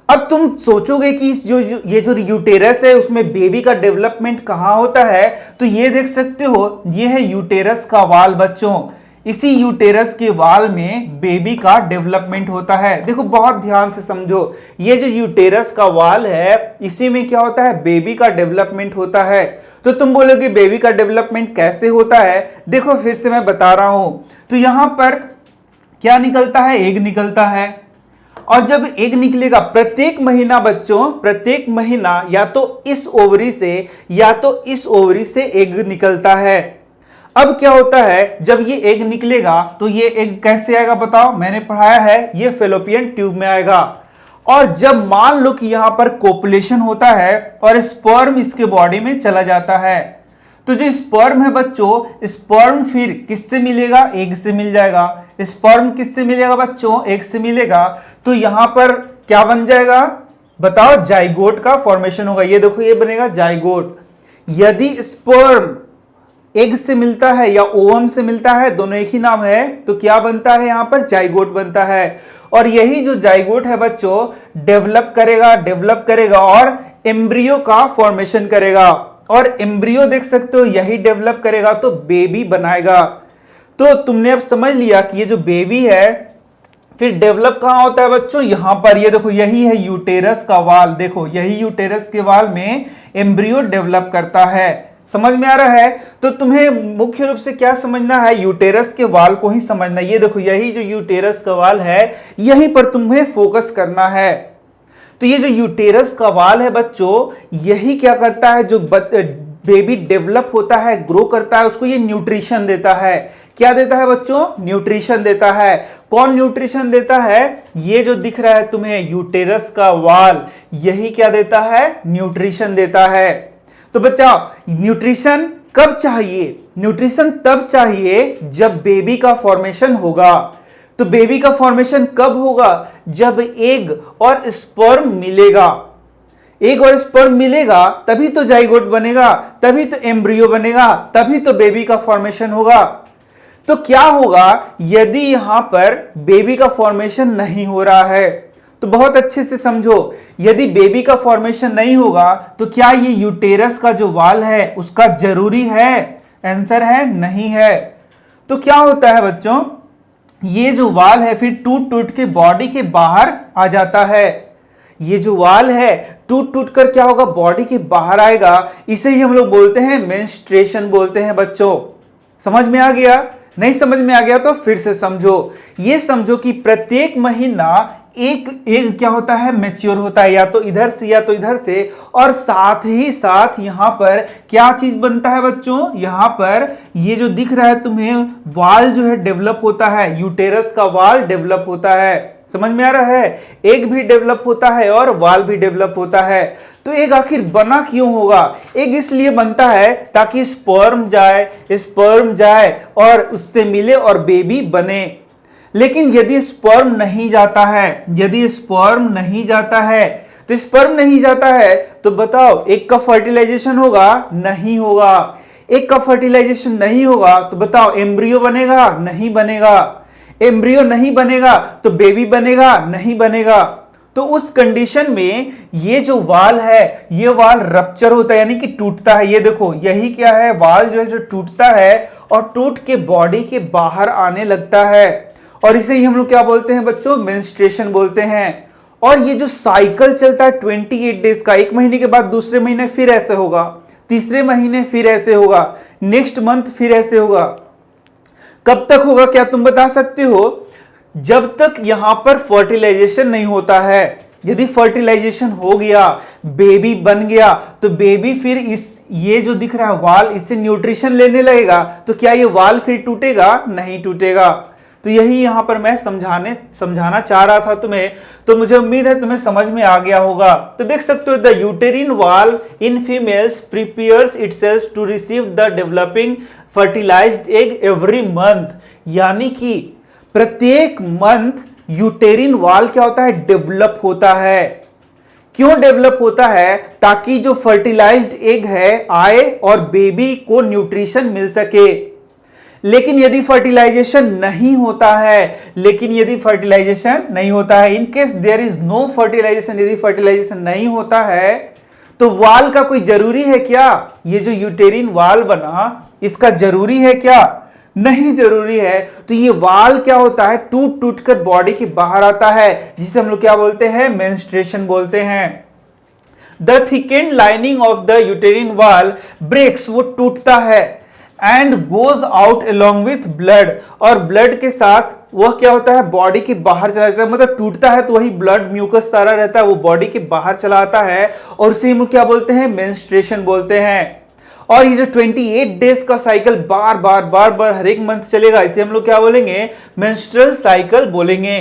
अब तुम सोचोगे कि ये जो यूटेरस है उसमें बेबी का डेवलपमेंट कहां होता है, तो ये देख सकते हो, ये है यूटेरस का वाल बच्चों। इसी यूटेरस के वाल में बेबी का डेवलपमेंट होता है। देखो बहुत ध्यान से समझो, ये जो यूटेरस का वाल है इसी में क्या होता है, बेबी का डेवलपमेंट होता है। तो तुम बोलोगे बेबी का डेवलपमेंट कैसे होता है, देखो फिर से मैं बता रहा हूं। तो यहां पर क्या निकलता है, एग निकलता है, और जब एग निकलेगा प्रत्येक महीना बच्चों, प्रत्येक महीना या तो इस ओवरी से या तो इस ओवरी से एग निकलता है। अब क्या होता है, जब ये एग निकलेगा तो ये एग कैसे आएगा बताओ, मैंने पढ़ाया है, ये फैलोपियन ट्यूब में आएगा। और जब मान लो कि यहां पर कोपुलेशन होता है और स्पर्म इसके बॉडी में चला जाता है, तो जो स्पर्म है बच्चों, स्पर्म फिर किससे मिलेगा, एग से मिल जाएगा। स्पर्म किससे मिलेगा बच्चों, एग से मिलेगा। तो यहां पर क्या बन जाएगा बताओ, जाइगोट का फॉर्मेशन होगा। ये देखो, ये बनेगा जाइगोट। यदि स्पर्म एग से मिलता है या ओवम से मिलता है, दोनों एक ही नाम है, तो क्या बनता है, यहां पर जाइगोट बनता है। और यही जो जाइगोट है बच्चों डेवलप करेगा और एम्ब्रियो का फॉर्मेशन करेगा, और एम्ब्रियो देख सकते हो यही डेवलप करेगा तो बेबी बनाएगा। तो तुमने अब समझ लिया कि ये जो बेबी है फिर डेवलप कहां होता है बच्चों, यहां पर। ये देखो, यही है यूटेरस का वाल। देखो यही यूटेरस के वाल में एम्ब्रियो डेवलप करता है। समझ में आ रहा है। तो तुम्हें मुख्य रूप से क्या समझना है, यूटेरस के वाल को ही समझना। ये देखो, यही जो यूटेरस का वाल है यहीं पर तुम्हें फोकस करना है। तो ये जो यूटेरस का वाल है बच्चों, यही क्या करता है, जो बेबी डेवलप होता है, ग्रो करता है, उसको ये न्यूट्रिशन देता है। क्या देता है बच्चों, न्यूट्रिशन देता है। कौन न्यूट्रिशन देता है, ये जो दिख रहा है तुम्हें यूटेरस का वाल, यही क्या देता है, न्यूट्रिशन देता है। तो बच्चा न्यूट्रिशन कब चाहिए, न्यूट्रिशन तब चाहिए जब बेबी का फॉर्मेशन होगा। तो बेबी का फॉर्मेशन कब होगा, जब एग और स्पर्म मिलेगा। एग और स्पर्म मिलेगा तभी तो जाइगोट बनेगा, तभी तो एम्ब्रियो बनेगा, तभी तो बेबी का फॉर्मेशन होगा। तो क्या होगा यदि यहां पर बेबी का फॉर्मेशन नहीं हो रहा है, तो बहुत अच्छे से समझो, यदि बेबी का फॉर्मेशन नहीं होगा तो क्या ये यूटेरस का जो वाल है उसका जरूरी है, आंसर है नहीं है। तो क्या होता है बच्चों, ये जो वाल है फिर टूट टूट के बॉडी के बाहर आ जाता है। ये जो वाल है टूट टूट कर क्या होगा, बॉडी के बाहर आएगा। इसे ही हम लोग बोलते हैं मेंस्ट्रुएशन बोलते हैं बच्चों। समझ में आ गया, नहीं समझ में आ गया तो फिर से समझो। ये समझो कि प्रत्येक महीना एक क्या होता है, मैच्योर होता है, या तो इधर से या तो इधर से, और साथ ही साथ यहां पर क्या चीज बनता है बच्चों, यहां पर ये जो दिख रहा है तुम्हें वाल जो है डेवलप होता है, यूटेरस का वाल डेवलप होता है। समझ में आ रहा है, एग भी डेवलप होता है और वाल भी डेवलप होता है। तो एग आखिर बना क्यों होगा, एग इसलिए बनता है ताकि स्पर्म जाए और उससे मिले और बेबी बने। लेकिन यदि स्पर्म नहीं जाता है, यदि स्पर्म नहीं जाता है, तो स्पर्म नहीं जाता है तो बताओ एग का फर्टिलाइजेशन होगा, नहीं होगा। एग का फर्टिलाइजेशन नहीं होगा तो बताओ एम्ब्रियो बनेगा, नहीं बनेगा। एम्ब्रियो नहीं बनेगा तो बेबी बनेगा, नहीं बनेगा। तो उस कंडीशन में ये जो वाल है ये वाल रप्चर होता है, यानी कि टूटता है। ये देखो यही क्या है, वाल जो है जो टूटता है और टूट के बॉडी के बाहर आने लगता है, और इसे ही हम लोग क्या बोलते हैं बच्चों, मेंस्ट्रुएशन बोलते हैं। और ये जो साइकिल चलता है 28 डेज का, एक महीने के बाद दूसरे महीने फिर ऐसे होगा, तीसरे महीने फिर ऐसे होगा, नेक्स्ट मंथ फिर ऐसे होगा। कब तक होगा क्या तुम बता सकते हो? जब तक यहां पर फर्टिलाइजेशन नहीं होता है। यदि फर्टिलाइजेशन हो गया, बेबी बन गया, तो बेबी फिर ये जो दिख रहा है वाल, इससे न्यूट्रिशन लेने लगेगा, तो क्या ये वाल फिर टूटेगा? नहीं टूटेगा। तो यही यहां पर मैं समझाना चाह रहा था तुम्हें, तो मुझे उम्मीद है तुम्हें समझ में आ गया होगा। तो देख सकते हो, the uterine wall in females prepares itself to receive the developing fertilized egg every month, यानी कि प्रत्येक मंथ यूटेरिन वॉल क्या होता है, डेवलप होता है। क्यों डेवलप होता है? ताकि जो फर्टिलाइज्ड एग है आए और बेबी को न्यूट्रिशन मिल सके। लेकिन यदि फर्टिलाइजेशन नहीं होता है, in case there is no fertilization, यदि फर्टिलाइजेशन नहीं होता है, तो वाल का कोई जरूरी है क्या? ये जो यूटेरिन वाल बना, इसका जरूरी है क्या? नहीं जरूरी है। तो ये वाल क्या होता है, टूट टूट कर बॉडी के बाहर आता है, जिसे हम लोग क्या बोलते हैं, मेंस्ट्रुएशन बोलते हैं। The thickened lining of the यूटेरिन वाल ब्रेक्स, वो टूटता है, and goes out along with blood, और ब्लड के साथ वह क्या होता है, बॉडी के बाहर चला जाता है। मतलब टूटता है तो वही ब्लड म्यूकस सारा रहता है, वो बॉडी के बाहर चला आता है, और उसे हम क्या बोलते हैं, मेंस्ट्रुएशन बोलते हैं। और ये जो 28 डेज का साइकिल बार बार हर एक मंथ चलेगा, इसे हम लोग क्या बोलेंगे, मेंस्ट्रुअल साइकिल बोलेंगे।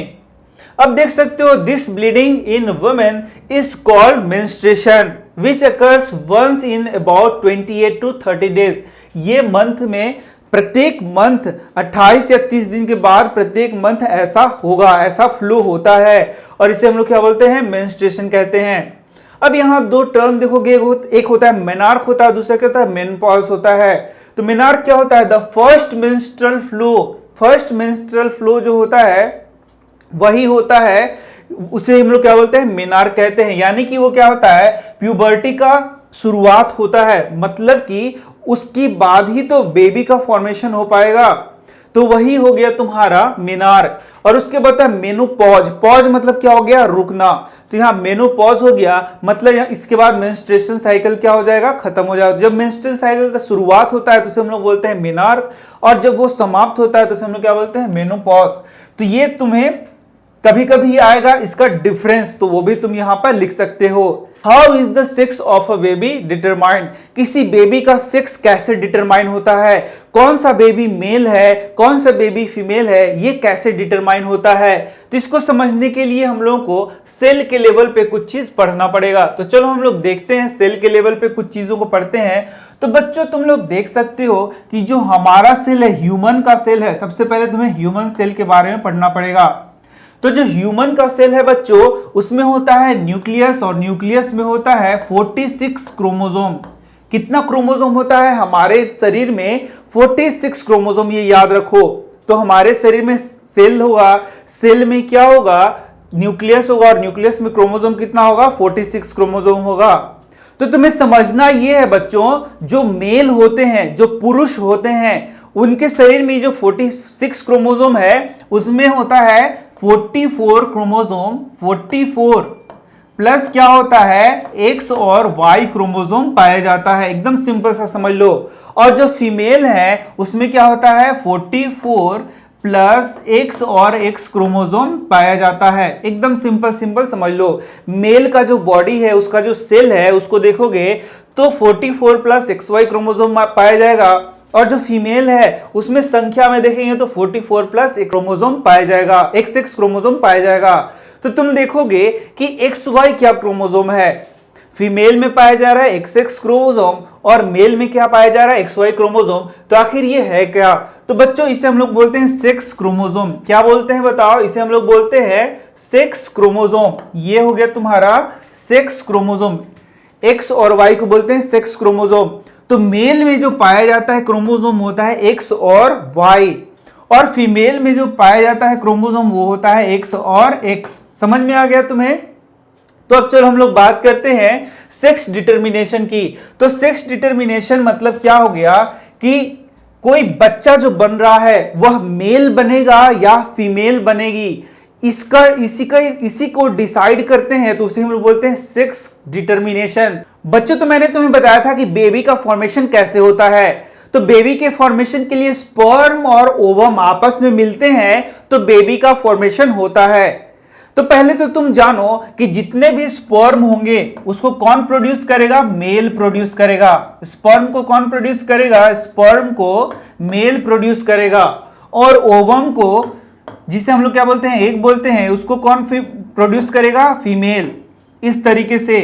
अब देख सकते हो, this bleeding in women is called menstruation which occurs once in about 28 to 30 days. ये मंथ में, प्रत्येक मंथ 28 या 30 दिन के बाद प्रत्येक मंथ ऐसा होगा, ऐसा फ्लो होता है, और इसे हम लोग क्या बोलते हैं, मेंस्ट्रुएशन कहते हैं। अब यहां दो टर्म देखोगे, एक होता है मेनार्क होता है, दूसरा क्या होता है, मेनोपॉज होता है। तो मेनार्क क्या होता है, द फर्स्ट मेंस्ट्रुअल फ्लो जो होता है वही होता है, उसे हम लोग क्या बोलते हैं, मेनार्क कहते हैं। यानी कि वो क्या होता है, प्यूबर्टी का शुरुआत होता है, मतलब कि उसके बाद ही तो बेबी का फॉर्मेशन हो पाएगा, तो वही हो गया तुम्हारा मेनार्क। और उसके बाद है मेनोपॉज। पॉज मतलब क्या हो गया, रुकना। तो यहाँ मेनोपॉज हो गया, मतलब यहाँ इसके बाद मेंस्ट्रुएशन साइकिल क्या हो जाएगा, खत्म हो जाएगा। जब मेंस्ट्रुअल साइकिल का शुरुआत होता है तो उसे हम लोग बोलते हैं मेनार्क, और जब वो समाप्त होता है तो उसे हम लोग क्या बोलते हैं, मेनोपॉज। तो ये तुम्हें कभी कभी आएगा इसका डिफरेंस, तो वो भी तुम यहां पर लिख सकते हो। How is the sex of a baby determined, किसी बेबी का सेक्स कैसे डिटरमाइन होता है, कौन सा बेबी मेल है, कौन सा बेबी फीमेल है, ये कैसे डिटरमाइन होता है। तो इसको समझने के लिए हम लोगों को सेल के लेवल पे कुछ चीज पढ़ना पड़ेगा। तो चलो हम लोग देखते हैं, सेल के लेवल पे कुछ चीजों को पढ़ते हैं। तो बच्चों तुम लोग देख सकते हो कि जो हमारा सेल है, ह्यूमन का सेल है, सबसे पहले तुम्हें ह्यूमन सेल के बारे में पढ़ना पड़ेगा। तो जो ह्यूमन का सेल है बच्चों, उसमें होता है न्यूक्लियस, और न्यूक्लियस में होता है 46 क्रोमोसोम। कितना क्रोमोसोम होता है हमारे शरीर में, 46 क्रोमोसोम, ये याद रखो। तो हमारे शरीर में सेल होगा, सेल में क्या होगा, न्यूक्लियस होगा, और न्यूक्लियस में क्रोमोसोम कितना होगा, 46 क्रोमोसोम होगा। तो तुम्हें समझना यह है बच्चों, जो मेल होते हैं, जो पुरुष होते हैं, उनके शरीर में जो 46 क्रोमोसोम है, उसमें होता है 44 क्रोमोसोम, 44 प्लस क्या होता है, एक्स और वाई क्रोमोसोम पाया जाता है। एकदम सिंपल सा समझ लो। और जो फीमेल है उसमें क्या होता है, 44 प्लस एक्स और एक्स क्रोमोसोम पाया जाता है। एकदम सिंपल समझ लो। मेल का जो बॉडी है, उसका जो सेल है, उसको देखोगे तो 44 प्लस एक्स वाई क्रोमोसोम पाया जाएगा, और जो फीमेल है उसमें संख्या में देखेंगे तो 44 प्लस एक क्रोमोसोम पाया जाएगा, XX क्रोमोसोम पाया जाएगा। तो तुम देखोगे कि XY क्या क्रोमोसोम है, फीमेल में पाया जा रहा है XX क्रोमोसोम, और मेल में क्या पाया जा रहा है, XY क्रोमोसोम। तो आखिर ये है क्या? तो बच्चों इसे हम लोग बोलते हैं सेक्स क्रोमोसोम। क्या बोलते हैं बताओ? इसे हम लोग बोलते हैं सेक्स क्रोमोसोम। ये हो गया तुम्हारा सेक्स क्रोमोसोम। X और Y को बोलते हैं सेक्स क्रोमोसोम। तो मेल में जो पाया जाता है क्रोमोसोम होता है X और Y, और फीमेल में जो पाया जाता है क्रोमोसोम वो होता है X और X। समझ में आ गया तुम्हें? तो अब चलो हम लोग बात करते हैं सेक्स डिटर्मिनेशन की। तो सेक्स डिटर्मिनेशन मतलब क्या हो गया कि कोई बच्चा जो बन रहा है वह मेल बनेगा या फीमेल बनेगी, इसी को डिसाइड करते हैं, तो उसे हम लोग बोलते हैं सेक्स डिटर्मिनेशन। बच्चों, तो मैंने तुम्हें बताया था कि बेबी का फॉर्मेशन कैसे होता है। तो बेबी के फॉर्मेशन के लिए स्पर्म और ओवम आपस में मिलते हैं तो बेबी का फॉर्मेशन होता है। तो पहले तो तुम जानो कि जितने भी स्पर्म होंगे उसको कौन प्रोड्यूस करेगा? मेल प्रोड्यूस करेगा। स्पर्म को कौन प्रोड्यूस करेगा? स्पर्म को मेल प्रोड्यूस करेगा। और ओवम को, जिसे हम लोग क्या बोलते हैं, एग बोलते हैं, उसको कौन प्रोड्यूस करेगा? फीमेल। इस तरीके से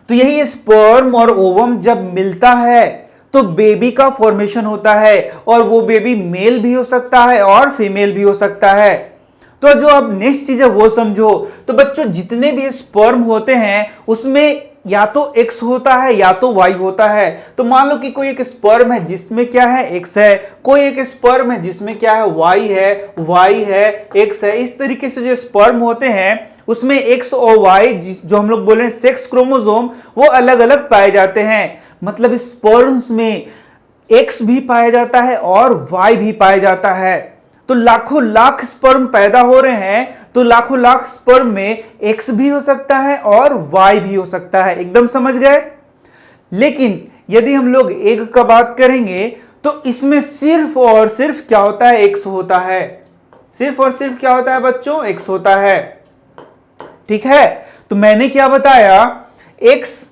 तो यही स्पर्म और ओवम जब मिलता है तो बेबी का फॉर्मेशन होता है, और वो बेबी मेल भी हो सकता है और फीमेल भी हो सकता है। तो जो अब नेक्स्ट चीज है वो समझो। तो बच्चों, जितने भी स्पर्म होते हैं उसमें या तो एक्स होता है या तो वाई होता है। तो मान लो कि कोई एक स्पर्म है जिसमें क्या है? एक्स है। कोई एक स्पर्म है जिसमें क्या है? वाई है, एक्स है। इस तरीके से जो स्पर्म होते हैं उसमें एक्स और वाई, जो हम लोग बोल रहे हैं सेक्स क्रोमोसोम, वो अलग अलग पाए जाते हैं। मतलब स्पर्म्स में एक्स भी पाया जाता है और वाई भी पाया जाता है। तो लाखों लाख स्पर्म पैदा हो रहे हैं, तो लाखों लाख स्पर्म में एक्स भी हो सकता है और वाई भी हो सकता है। एकदम समझ गए? लेकिन यदि हम लोग एग का बात करेंगे तो इसमें सिर्फ और सिर्फ क्या होता है? एक्स होता है। सिर्फ और सिर्फ क्या होता है बच्चों? एक्स होता है। ठीक है, तो मैंने क्या बताया? एक्स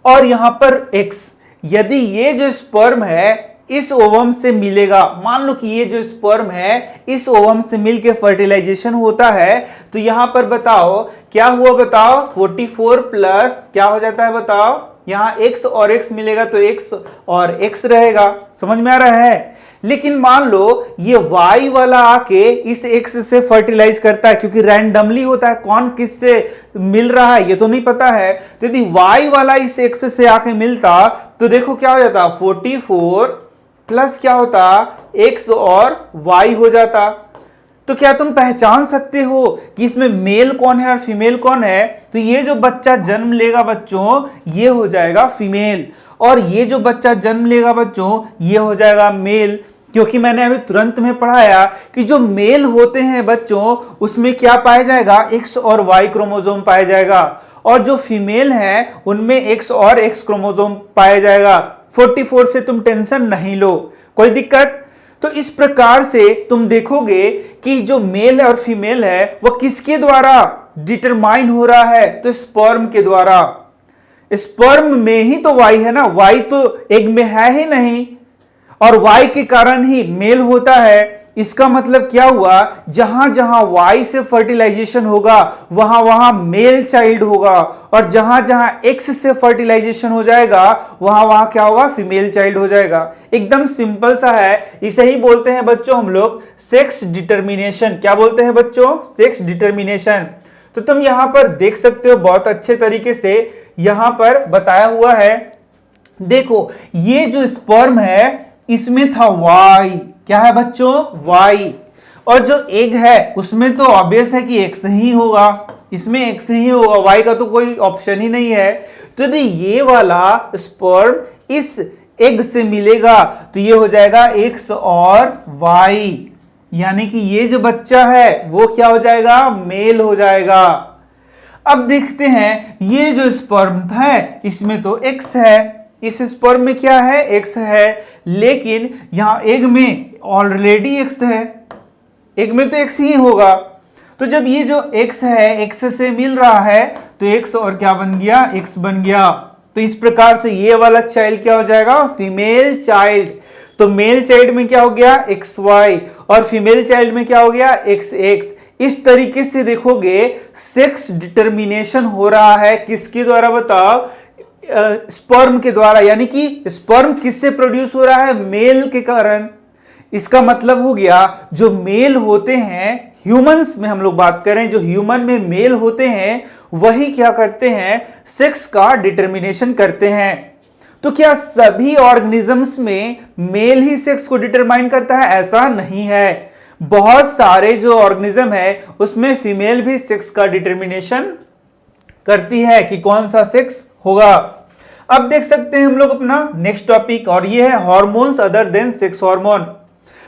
और यहां पर एक्स। यदि ये जो स्पर्म है इस ओवम से मिलेगा, मान लो कि ये जो स्पर्म है इस ओवम से मिलके फर्टिलाइजेशन होता है, तो यहां पर बताओ क्या हुआ? बताओ 44 प्लस क्या हो जाता है? बताओ, यहां x और x मिलेगा तो x और x रहेगा। समझ में आ रहा है? लेकिन मान लो ये y वाला आके इस x से फर्टिलाइज करता है, क्योंकि रैंडमली होता है, कौन किससे मिल रहा है ये तो नहीं पता है। तो यदि y वाला इस x से आके मिलता तो देखो क्या हो जाता? 44 प्लस क्या होता? x और y हो जाता। तो क्या तुम पहचान सकते हो कि इसमें मेल कौन है और फीमेल कौन है? तो ये जो बच्चा जन्म लेगा बच्चों, ये हो जाएगा फीमेल, और ये जो बच्चा जन्म लेगा बच्चों, ये हो जाएगा मेल। क्योंकि मैंने अभी तुरंत में पढ़ाया कि जो मेल होते हैं बच्चों उसमें क्या पाया जाएगा? एक्स और वाई क्रोमोसोम पाया जाएगा, और जो फीमेल है उनमें एक्स और एक्स क्रोमोसोम पाया जाएगा। 44 से तुम टेंशन नहीं लो, कोई दिक्कत? तो इस प्रकार से तुम देखोगे कि जो मेल और फीमेल है वो किसके द्वारा डिटरमाइन हो रहा है? तो स्पर्म के द्वारा। स्पर्म में ही तो वाई है ना, वाई तो एग में है ही नहीं, और वाई के कारण ही मेल होता है। इसका मतलब क्या हुआ? जहां जहां वाई से फर्टिलाइजेशन होगा वहां वहां मेल चाइल्ड होगा, और जहां जहां एक्स से फर्टिलाइजेशन हो जाएगा वहां वहां क्या होगा? फीमेल चाइल्ड हो जाएगा। एकदम सिंपल सा है। इसे ही बोलते हैं बच्चों हम लोग सेक्स डिटर्मिनेशन। क्या बोलते हैं बच्चों? Sex determination. तो तुम यहां पर देख सकते हो बहुत अच्छे तरीके से यहां पर बताया हुआ है। देखो, ये जो स्पर्म है इसमें था वाई। क्या है बच्चों? वाई। और जो एग है उसमें तो ऑब्वियस है कि एक्स ही होगा, इसमें एक्स ही होगा, वाई का तो कोई ऑप्शन ही नहीं है। तो यदि ये वाला स्पर्म इस एग से मिलेगा तो ये हो जाएगा एक्स और वाई, यानी कि ये जो बच्चा है वो क्या हो जाएगा? मेल हो जाएगा। अब देखते हैं ये जो स्पर्म है इसमें तो एक्स है, इस स्पर्म में क्या है? एक्स है, लेकिन यहां एग में ऑलरेडी एक्स है, एग में तो एक्स ही होगा। तो जब ये जो एक्स है एक्स से मिल रहा है तो एक्स और क्या बन गया? एक्स बन गया। तो इस प्रकार से ये वाला चाइल्ड क्या हो जाएगा? Female child. तो मेल चाइल्ड में क्या हो गया? एक्स वाई, और फीमेल चाइल्ड में क्या हो गया? X x. इस तरीके से देखोगे सेक्स डिटर्मिनेशन हो रहा है किसके द्वारा? बताओ, स्पर्म के द्वारा। यानी कि स्पर्म किससे प्रोड्यूस हो रहा है? मेल के कारण। इसका मतलब हो गया जो मेल होते हैं, ह्यूमंस में हम लोग बात करें, जो ह्यूमन में मेल होते हैं वही क्या करते हैं? सेक्स का डिटर्मिनेशन करते हैं। तो क्या सभी ऑर्गेनिजम्स में मेल ही सेक्स को डिटरमाइन करता है? ऐसा नहीं है। बहुत सारे जो ऑर्गेनिज्म है उसमें फीमेल भी सेक्स का डिटर्मिनेशन करती है कि कौन सा सेक्स होगा। अब देख सकते हैं हम लोग अपना नेक्स्ट टॉपिक, और ये है hormones other than sex hormone.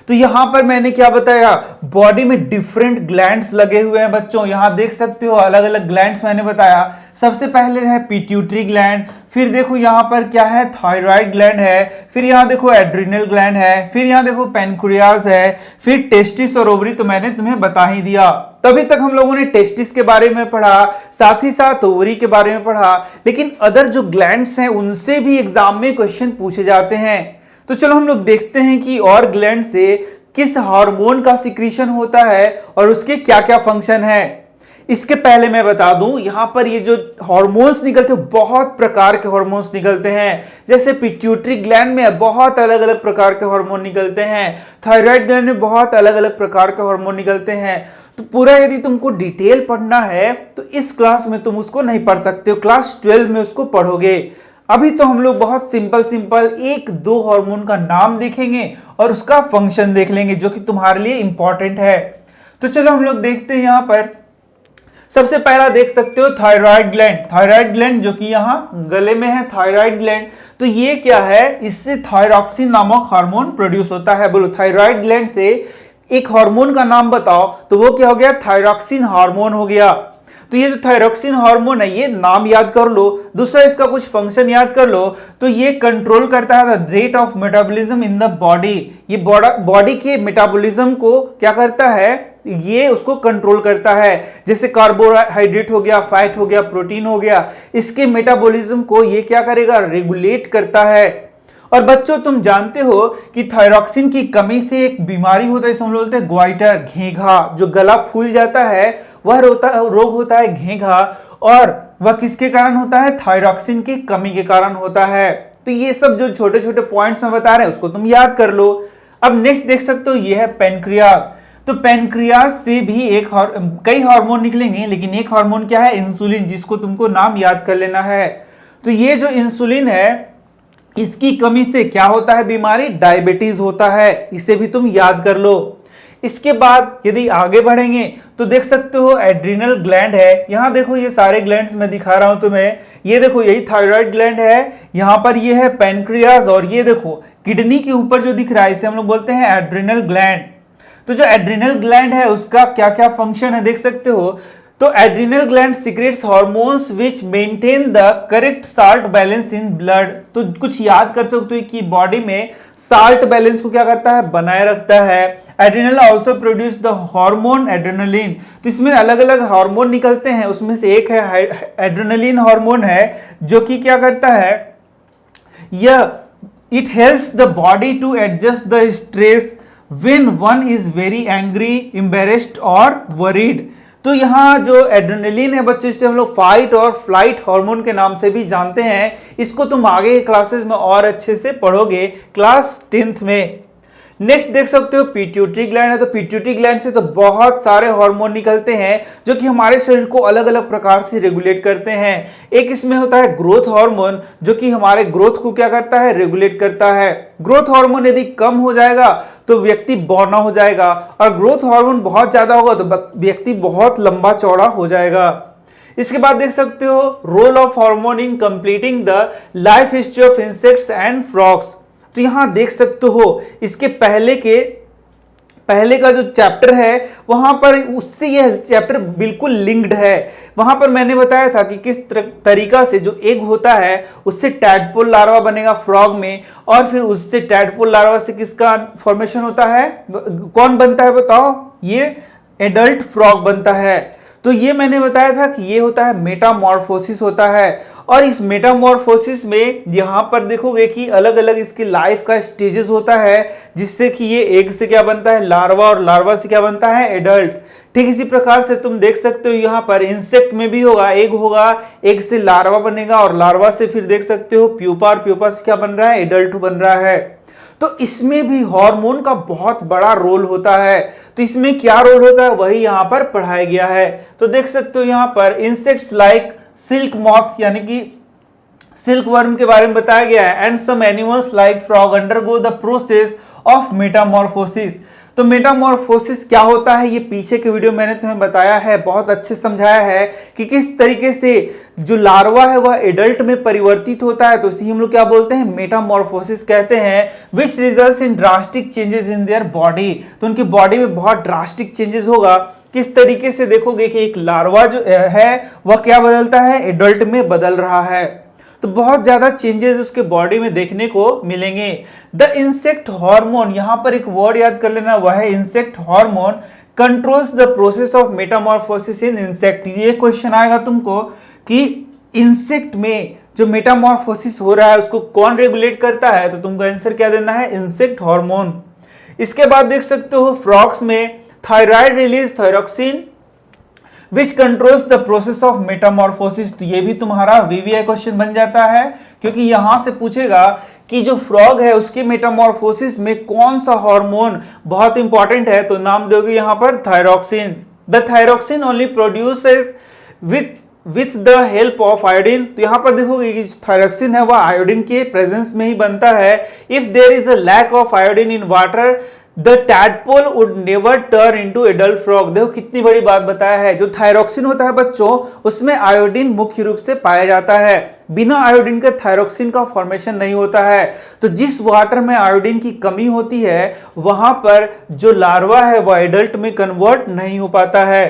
तो यहां पर मैंने क्या बताया, बॉडी में डिफरेंट ग्लैंड्स लगे हुए हैं बच्चों। यहां देख सकते हो अलग अलग ग्लैंड्स मैंने बताया। सबसे पहले है पिट्यूटरी ग्लैंड, फिर देखो यहां पर क्या है, थायराइड ग्लैंड है, फिर यहां देखो एड्रिनल ग्लैंड है, फिर यहां देखो पेनक्रियाज है, फिर टेस्टिस और ओवरी तो मैंने तुम्हें बता ही दिया। तभी तक हम लोगों ने टेस्टिस के बारे में पढ़ा, साथ ही साथ ओवरी के बारे में पढ़ा, लेकिन अदर जो ग्लैंड्स हैं उनसे भी एग्जाम में क्वेश्चन पूछे जाते हैं। तो चलो हम लोग देखते हैं कि और ग्लैंड से किस हार्मोन का सिक्रीशन होता है और उसके क्या क्या फंक्शन है। इसके पहले मैं बता दूं, यहां पर ये जो हार्मोन्स निकलते हैं बहुत प्रकार के हार्मोन्स निकलते हैं। जैसे पिट्यूटरी ग्लैंड में बहुत अलग अलग प्रकार के हार्मोन निकलते हैं, थायराइड ग्लैंड में बहुत अलग अलग प्रकार के हार्मोन निकलते हैं। तो पूरा यदि तुमको डिटेल पढ़ना है तो इस क्लास में तुम उसको नहीं पढ़ सकते हो, क्लास 12 में उसको पढ़ोगे। अभी तो हम लोग बहुत सिंपल सिंपल एक दो हार्मोन का नाम देखेंगे और उसका फंक्शन देख लेंगे जो कि तुम्हारे लिए इंपॉर्टेंट है। तो चलो हम लोग देखते हैं। यहां पर सबसे पहला देख सकते हो थायराइड ग्लैंड। थायराइड ग्लैंड जो कि यहां गले में है, थायराइड ग्लैंड। तो ये क्या है, इससे थायरॉक्सिन नामक हार्मोन प्रोड्यूस होता है। बोलो थायराइड ग्लैंड से एक हार्मोन का नाम बताओ, तो वो क्या हो गया, थायरॉक्सिन हार्मोन हो गया। तो ये जो थायरॉक्सिन हार्मोन है, ये नाम याद कर लो, दूसरा इसका कुछ फंक्शन याद कर लो। तो ये कंट्रोल करता है the rate of metabolism in the body. ये बॉडी के मेटाबॉलिज्म को क्या करता है, ये उसको कंट्रोल करता है। जैसे कार्बोहाइड्रेट हो गया, फैट हो गया, प्रोटीन हो गया, इसके मेटाबॉलिज्म को ये क्या करेगा, रेगुलेट करता है। और बच्चों तुम जानते हो कि थायरॉक्सिन की कमी से एक बीमारी होता है, हम लोग बोलते हैं ग्वाइटर, घेंघा, जो गला फूल जाता है वह रोग होता है घेंघा। और वह किसके कारण होता है, थायरॉक्सिन की कमी के कारण होता है। तो ये सब जो छोटे छोटे पॉइंट्स मैं बता रहे हैं उसको तुम याद कर लो। अब नेक्स्ट देख सकते हो, ये है पेनक्रियाज। तो पेनक्रियाज से भी कई हार्मोन निकलेंगे, लेकिन एक हार्मोन क्या है, इंसुलिन, जिसको तुमको नाम याद कर लेना है। तो ये जो इंसुलिन है, इसकी कमी से क्या होता है बीमारी, डायबिटीज होता है। इसे भी तुम याद कर लो। इसके बाद यदि आगे बढ़ेंगे तो देख सकते हो एड्रिनल ग्लैंड है। यहां देखो ये सारे ग्लैंड्स मैं दिखा रहा हूं तुम्हें। ये देखो यही थायराइड ग्लैंड है, यहां पर ये है पेनक्रियाज, और ये देखो किडनी के ऊपर जो दिख रहा है इसे हम लोग बोलते हैं एड्रिनल ग्लैंड। तो जो एड्रिनल ग्लैंड है उसका क्या क्या फंक्शन है देख सकते हो। तो adrenal gland secrets hormones which maintain the correct salt balance in blood. तो कुछ याद कर सकते हो कि बॉडी में साल्ट बैलेंस को क्या करता है, बनाए रखता है। Adrenal also produce the hormone adrenaline. तो इसमें अलग अलग हार्मोन निकलते हैं, उसमें से एक है एड्रेनलिन हार्मोन है, जो कि क्या करता है, यह it helps the body to adjust the stress when one is very angry, embarrassed or worried। तो यहाँ जो एड्रेनलिन है बच्चे, इसे हम लोग फाइट और फ्लाइट हार्मोन के नाम से भी जानते हैं। इसको तुम आगे के क्लासेस में और अच्छे से पढ़ोगे क्लास 10th में। नेक्स्ट देख सकते हो पिट्यूटरी ग्लैंड है। तो पिट्यूटरी ग्लैंड से तो बहुत सारे हार्मोन निकलते हैं जो कि हमारे शरीर को अलग अलग प्रकार से रेगुलेट करते हैं। एक इसमें होता है ग्रोथ हार्मोन, जो कि हमारे ग्रोथ को क्या करता है, रेगुलेट करता है। ग्रोथ हार्मोन यदि कम हो जाएगा तो व्यक्ति बौना हो जाएगा, और ग्रोथ हार्मोन बहुत ज्यादा होगा तो व्यक्ति बहुत लंबा चौड़ा हो जाएगा। इसके बाद देख सकते हो role of hormone in completing the life history of insects and frogs. तो यहां देख सकते हो इसके पहले का जो चैप्टर है वहां पर उससे यह चैप्टर बिल्कुल लिंक्ड है। वहां पर मैंने बताया था कि किस तरीका से जो एग होता है उससे टैडपोल लार्वा बनेगा फ्रॉग में, और फिर उससे टैडपोल लार्वा से किसका फॉर्मेशन होता है, कौन बनता है बताओ, ये एडल्ट फ्रॉग बनता है। तो ये मैंने बताया था कि ये होता है मेटामॉर्फोसिस होता है। और इस मेटामॉर्फोसिस में यहाँ पर देखोगे कि अलग अलग इसकी लाइफ का स्टेजेस होता है, जिससे कि ये एग से क्या बनता है, लार्वा, और लार्वा से क्या बनता है, एडल्ट। ठीक इसी प्रकार से तुम देख सकते हो यहाँ पर इंसेक्ट में भी होगा, एग से लार्वा बनेगा, और लार्वा से फिर देख सकते हो प्यूपा, और प्यूपा से क्या बन रहा है, एडल्ट बन रहा है। तो इसमें भी हार्मोन का बहुत बड़ा रोल होता है। तो इसमें क्या रोल होता है वही यहाँ पर पढ़ाया गया है। तो देख सकते हो यहाँ पर इंसेक्ट्स लाइक सिल्क मॉथ्स, यानी कि सिल्क वर्म के बारे में बताया गया है। And some animals like frog undergo the process of metamorphosis. तो मेटामॉर्फोसिस क्या होता है, ये पीछे के वीडियो मैंने तुम्हें बताया है, बहुत अच्छे समझाया है कि किस तरीके से जो लार्वा है वह एडल्ट में परिवर्तित होता है, तो इसी हम लोग क्या बोलते हैं, मेटामॉर्फोसिस कहते हैं। Which results in drastic changes in their body. तो उनकी बॉडी में बहुत ड्रास्टिक चेंजेस होगा। किस तरीके से देखोगे कि एक लार्वा जो है वह क्या बदलता है, एडल्ट में बदल रहा है, तो बहुत ज्यादा चेंजेस उसके बॉडी में देखने को मिलेंगे। द इंसेक्ट हार्मोन, यहां पर एक वर्ड याद कर लेना, वह है insect hormone, controls the process of Metamorphosis in insect. ये क्वेश्चन आएगा तुमको कि इंसेक्ट में जो मेटामॉर्फोसिस हो रहा है उसको कौन रेगुलेट करता है, तो तुमको आंसर क्या देना है, इंसेक्ट हार्मोन। इसके बाद देख सकते हो फ्रॉग्स में thyroid release thyroxine which controls the process of metamorphosis. तो ये भी तुम्हारा वीवीआई क्वेश्चन बन जाता है, क्योंकि यहां से पूछेगा कि जो फ्रॉग है उसके मेटामॉर्फोसिस में कौन सा हार्मोन बहुत इंपॉर्टेंट है, तो नाम दोगे यहां पर thyroxine. The thyroxine only produces with the help of iodine. तो यहां पर देखोगे कि थायरोक्सिन है वह आयोडीन के प्रेजेंस में ही बनता है। If there is a lack of iodine in water the tadpole would never turn into adult frog. देखो कितनी बड़ी बात बताया है, जो थायरोक्सिन होता है बच्चों उसमें आयोडीन मुख्य रूप से पाया जाता है, बिना आयोडीन के थायरोक्सिन का फॉर्मेशन नहीं होता है। तो जिस वाटर में आयोडीन की कमी होती है वहां पर जो लार्वा है वह एडल्ट में कन्वर्ट नहीं हो पाता है।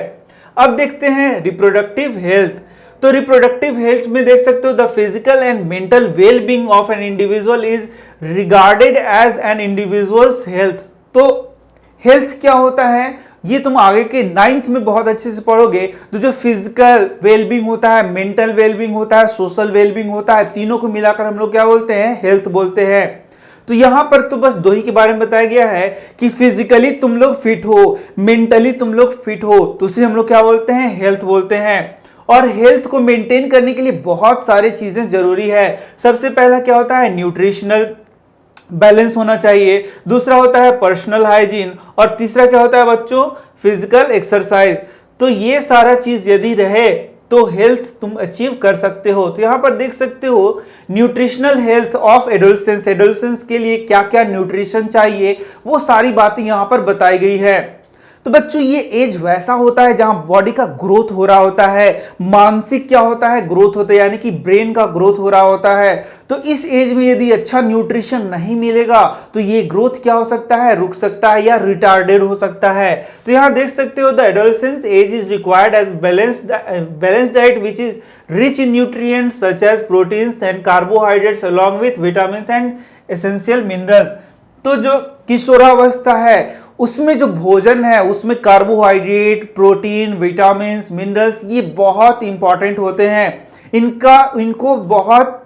अब देखते हैं रिप्रोडक्टिव हेल्थ। तो रिप्रोडक्टिव हेल्थ में देख सकते हो the physical and mental well being of an individual is regarded as an individual's health. तो हेल्थ क्या होता है ये तुम आगे के 9th में बहुत अच्छे से पढ़ोगे। तो जो फिजिकल वेलबींग होता है, मेंटल वेलबींग होता है, सोशल वेलबींग होता है, तीनों को मिलाकर हम लोग क्या बोलते हैं, हेल्थ बोलते हैं। तो यहां पर तो बस दो ही के बारे में बताया गया है कि फिजिकली तुम लोग फिट हो, मेंटली तुम लोग फिट हो, तो उसे हम लोग क्या बोलते हैं, हेल्थ बोलते हैं। और हेल्थ को मेंटेन करने के लिए बहुत सारी चीजें जरूरी है। सबसे पहला क्या होता है, न्यूट्रिशनल बैलेंस होना चाहिए, दूसरा होता है पर्सनल हाइजीन, और तीसरा क्या होता है बच्चों, फिजिकल एक्सरसाइज। तो ये सारा चीज यदि रहे तो हेल्थ तुम अचीव कर सकते हो। तो यहां पर देख सकते हो nutritional health of adolescence, adolescence के लिए क्या क्या न्यूट्रिशन चाहिए वो सारी बातें यहां पर बताई गई है। तो बच्चों ये एज वैसा होता है जहां बॉडी का ग्रोथ हो रहा होता है, मानसिक क्या होता है, ग्रोथ होता है, यानी कि ब्रेन का ग्रोथ हो रहा होता है। तो इस एज में यदि अच्छा न्यूट्रिशन नहीं मिलेगा तो ये ग्रोथ क्या हो सकता है, रुक सकता है या रिटार्डेड हो सकता है। तो यहां देख सकते हो the adolescence age is required as balanced diet which is rich in nutrients such as proteins and carbohydrates along with vitamins and essential minerals. तो जो किशोरावस्था है उसमें जो भोजन है उसमें कार्बोहाइड्रेट, प्रोटीन, विटामिन, मिनरल्स ये बहुत इंपॉर्टेंट होते हैं। इनको बहुत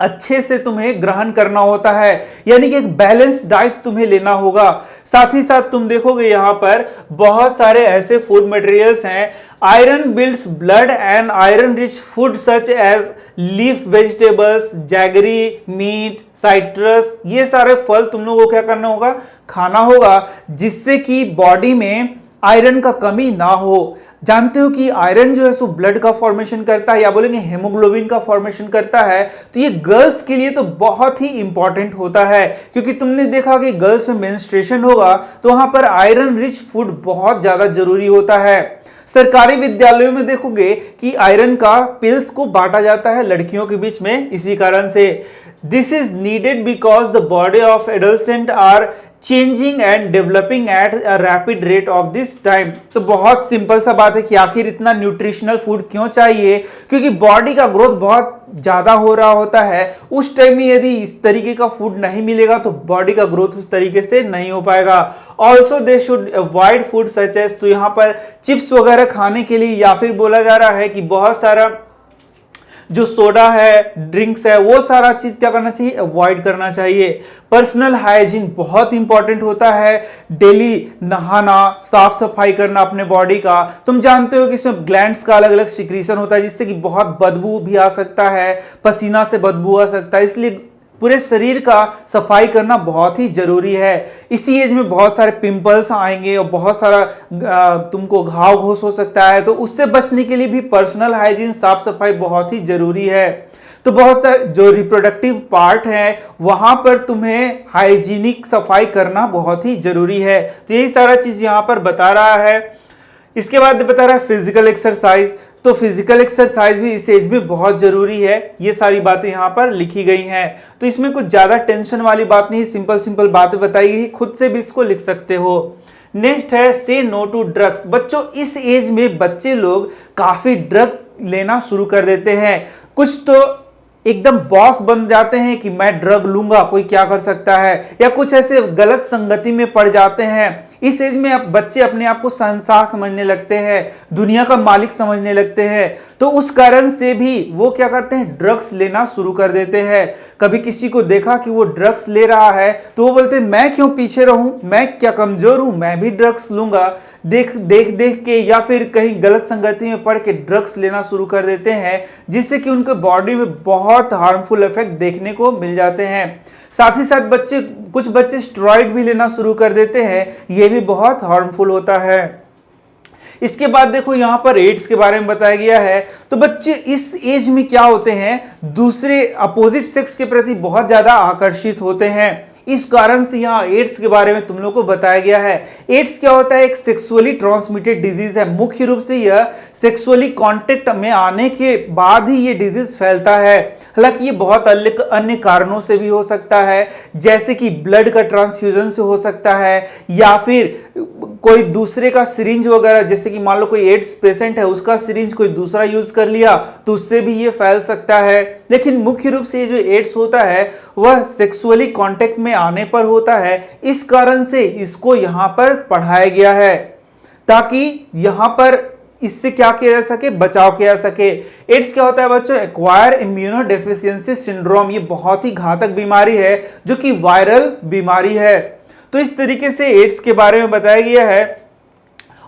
अच्छे से तुम्हें ग्रहण करना होता है, यानी कि एक बैलेंस्ड डाइट तुम्हें लेना होगा। साथ ही साथ तुम देखोगे यहां पर बहुत सारे ऐसे फूड मटेरियल्स हैं, iron builds blood and iron rich food such as leaf vegetables, jaggery, meat, citrus, ये सारे फल तुम लोगों को क्या करना होगा, खाना होगा, जिससे कि बॉडी में आयरन का कमी ना हो। जानते हो कि आयरन जो है सो ब्लड का फॉर्मेशन करता है, या बोलेंगे हेमोग्लोबिन का फॉर्मेशन करता है। तो ये गर्ल्स के लिए तो बहुत ही इंपॉर्टेंट होता है, क्योंकि तुमने देखा कि गर्ल्स में मेंस्ट्रुएशन होगा तो वहां पर आयरन रिच फूड बहुत ज्यादा जरूरी होता है। सरकारी विद्यालयों में देखोगे कि आयरन का पिल्स को बांटा जाता है लड़कियों के बीच में, इसी कारण से this is needed because the body of adolescent are changing and developing at a rapid rate of this time. तो बहुत सिंपल सा बात है कि आखिर इतना न्यूट्रिशनल फूड क्यों चाहिए, क्योंकि बॉडी का ग्रोथ बहुत ज्यादा हो रहा होता है। उस टाइम में यदि इस तरीके का फूड नहीं मिलेगा तो बॉडी का ग्रोथ उस तरीके से नहीं हो पाएगा। Also they should avoid food such as, तो यहाँ पर चिप्स वगैरह खाने के लिए, या फिर बोला जा रहा है कि बहुत सारा जो सोडा है, ड्रिंक्स है, वो सारा चीज क्या करना चाहिए, अवॉइड करना चाहिए। पर्सनल हाइजीन बहुत इंपॉर्टेंट होता है, डेली नहाना, साफ सफाई करना अपने बॉडी का। तुम जानते हो कि इसमें ग्लैंड्स का अलग अलग सिक्रीशन होता है, जिससे कि बहुत बदबू भी आ सकता है, पसीना से बदबू आ सकता है, इसलिए पूरे शरीर का सफाई करना बहुत ही जरूरी है। इसी एज में बहुत सारे पिंपल्स आएंगे और बहुत सारा तुमको घाव घोस हो सकता है, तो उससे बचने के लिए भी पर्सनल हाइजीन, साफ सफाई बहुत ही जरूरी है। तो बहुत सारे जो रिप्रोडक्टिव पार्ट है वहां पर तुम्हें हाइजीनिक सफाई करना बहुत ही जरूरी है। तो यही सारा चीज यहां पर बता रहा है। इसके बाद बता रहा है फिजिकल एक्सरसाइज। तो फिजिकल एक्सरसाइज भी इस एज में बहुत जरूरी है। ये सारी बातें यहाँ पर लिखी गई हैं। तो इसमें कुछ ज्यादा टेंशन वाली बात नहीं, सिंपल सिंपल बातें बताई गई, खुद से भी इसको लिख सकते हो। नेक्स्ट है से नो टू ड्रग्स। बच्चों इस एज में बच्चे लोग काफी ड्रग लेना शुरू कर देते हैं। कुछ तो एकदम बॉस बन जाते हैं कि मैं ड्रग लूंगा, कोई क्या कर सकता है, या कुछ ऐसे गलत संगति में पड़ जाते हैं। इस एज में अब बच्चे अपने आप को शहंशाह समझने लगते हैं, दुनिया का मालिक समझने लगते हैं। तो उस कारण से भी वो क्या करते हैं, ड्रग्स लेना शुरू कर देते हैं। कभी किसी को देखा कि वो ड्रग्स ले रहा है तो वो बोलते हैं मैं क्यों पीछे रहूं, मैं क्या कमजोर हूं, मैं भी ड्रग्स लूंगा। देख देख देख के या फिर कहीं गलत संगति में पड़ के ड्रग्स लेना शुरू कर देते हैं, जिससे कि उनके बॉडी में बहुत हार्मफुल इफेक्ट देखने को मिल जाते हैं। साथ ही साथ कुछ बच्चे स्टेरॉइड भी लेना शुरू कर देते हैं, यह भी बहुत हार्मफुल होता है। इसके बाद देखो यहां पर एड्स के बारे में बताया गया है। तो बच्चे इस एज में क्या होते हैं, दूसरे अपोजिट सेक्स के प्रति बहुत ज्यादा आकर्षित होते हैं। इस कारण से यहाँ एड्स के बारे में तुम लोगों को बताया गया है। एड्स क्या होता है, एक सेक्सुअली ट्रांसमिटेड डिजीज है। मुख्य रूप से यह सेक्सुअली कांटेक्ट में आने के बाद ही ये डिजीज फैलता है। हालांकि ये बहुत अन्य कारणों से भी हो सकता है, जैसे कि ब्लड का ट्रांसफ्यूजन से हो सकता है, या फिर कोई दूसरे का सिरिंज वगैरह, जैसे कि मान लो कोई एड्स पेशेंट है उसका सिरिंज कोई दूसरा यूज कर लिया तो उससे भी ये फैल सकता है। लेकिन मुख्य रूप से जो एड्स होता है वह सेक्सुअली कांटेक्ट में आने पर होता है। इस कारण से इसको यहां पर पढ़ाया गया है ताकि यहां पर इससे क्या किया जा सके, बचाव किया जा सके। एड्स क्या होता है बच्चों, एक्वायर इम्यूनोडेफिशिएंसी सिंड्रोम। ये बहुत ही घातक बीमारी है जो कि वायरल बीमारी है। तो इस तरीके से एड्स के बारे में बताया गया है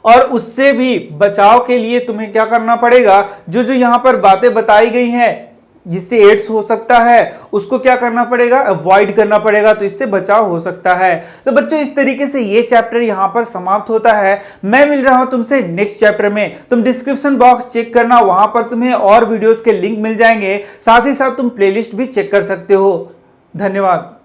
और उससे भी बचाव के लिए तुम्हें क्या करना पड़ेगा, जो जो यहां पर बातें बताई गई हैं जिससे एड्स हो सकता है उसको क्या करना पड़ेगा, अवॉइड करना पड़ेगा, तो इससे बचाव हो सकता है। तो बच्चों इस तरीके से ये चैप्टर यहां पर समाप्त होता है। मैं मिल रहा हूं तुमसे नेक्स्ट चैप्टर में। तुम डिस्क्रिप्शन बॉक्स चेक करना, वहां पर तुम्हें और वीडियोस के लिंक मिल जाएंगे। साथ ही साथ तुम प्लेलिस्ट भी चेक कर सकते हो। धन्यवाद।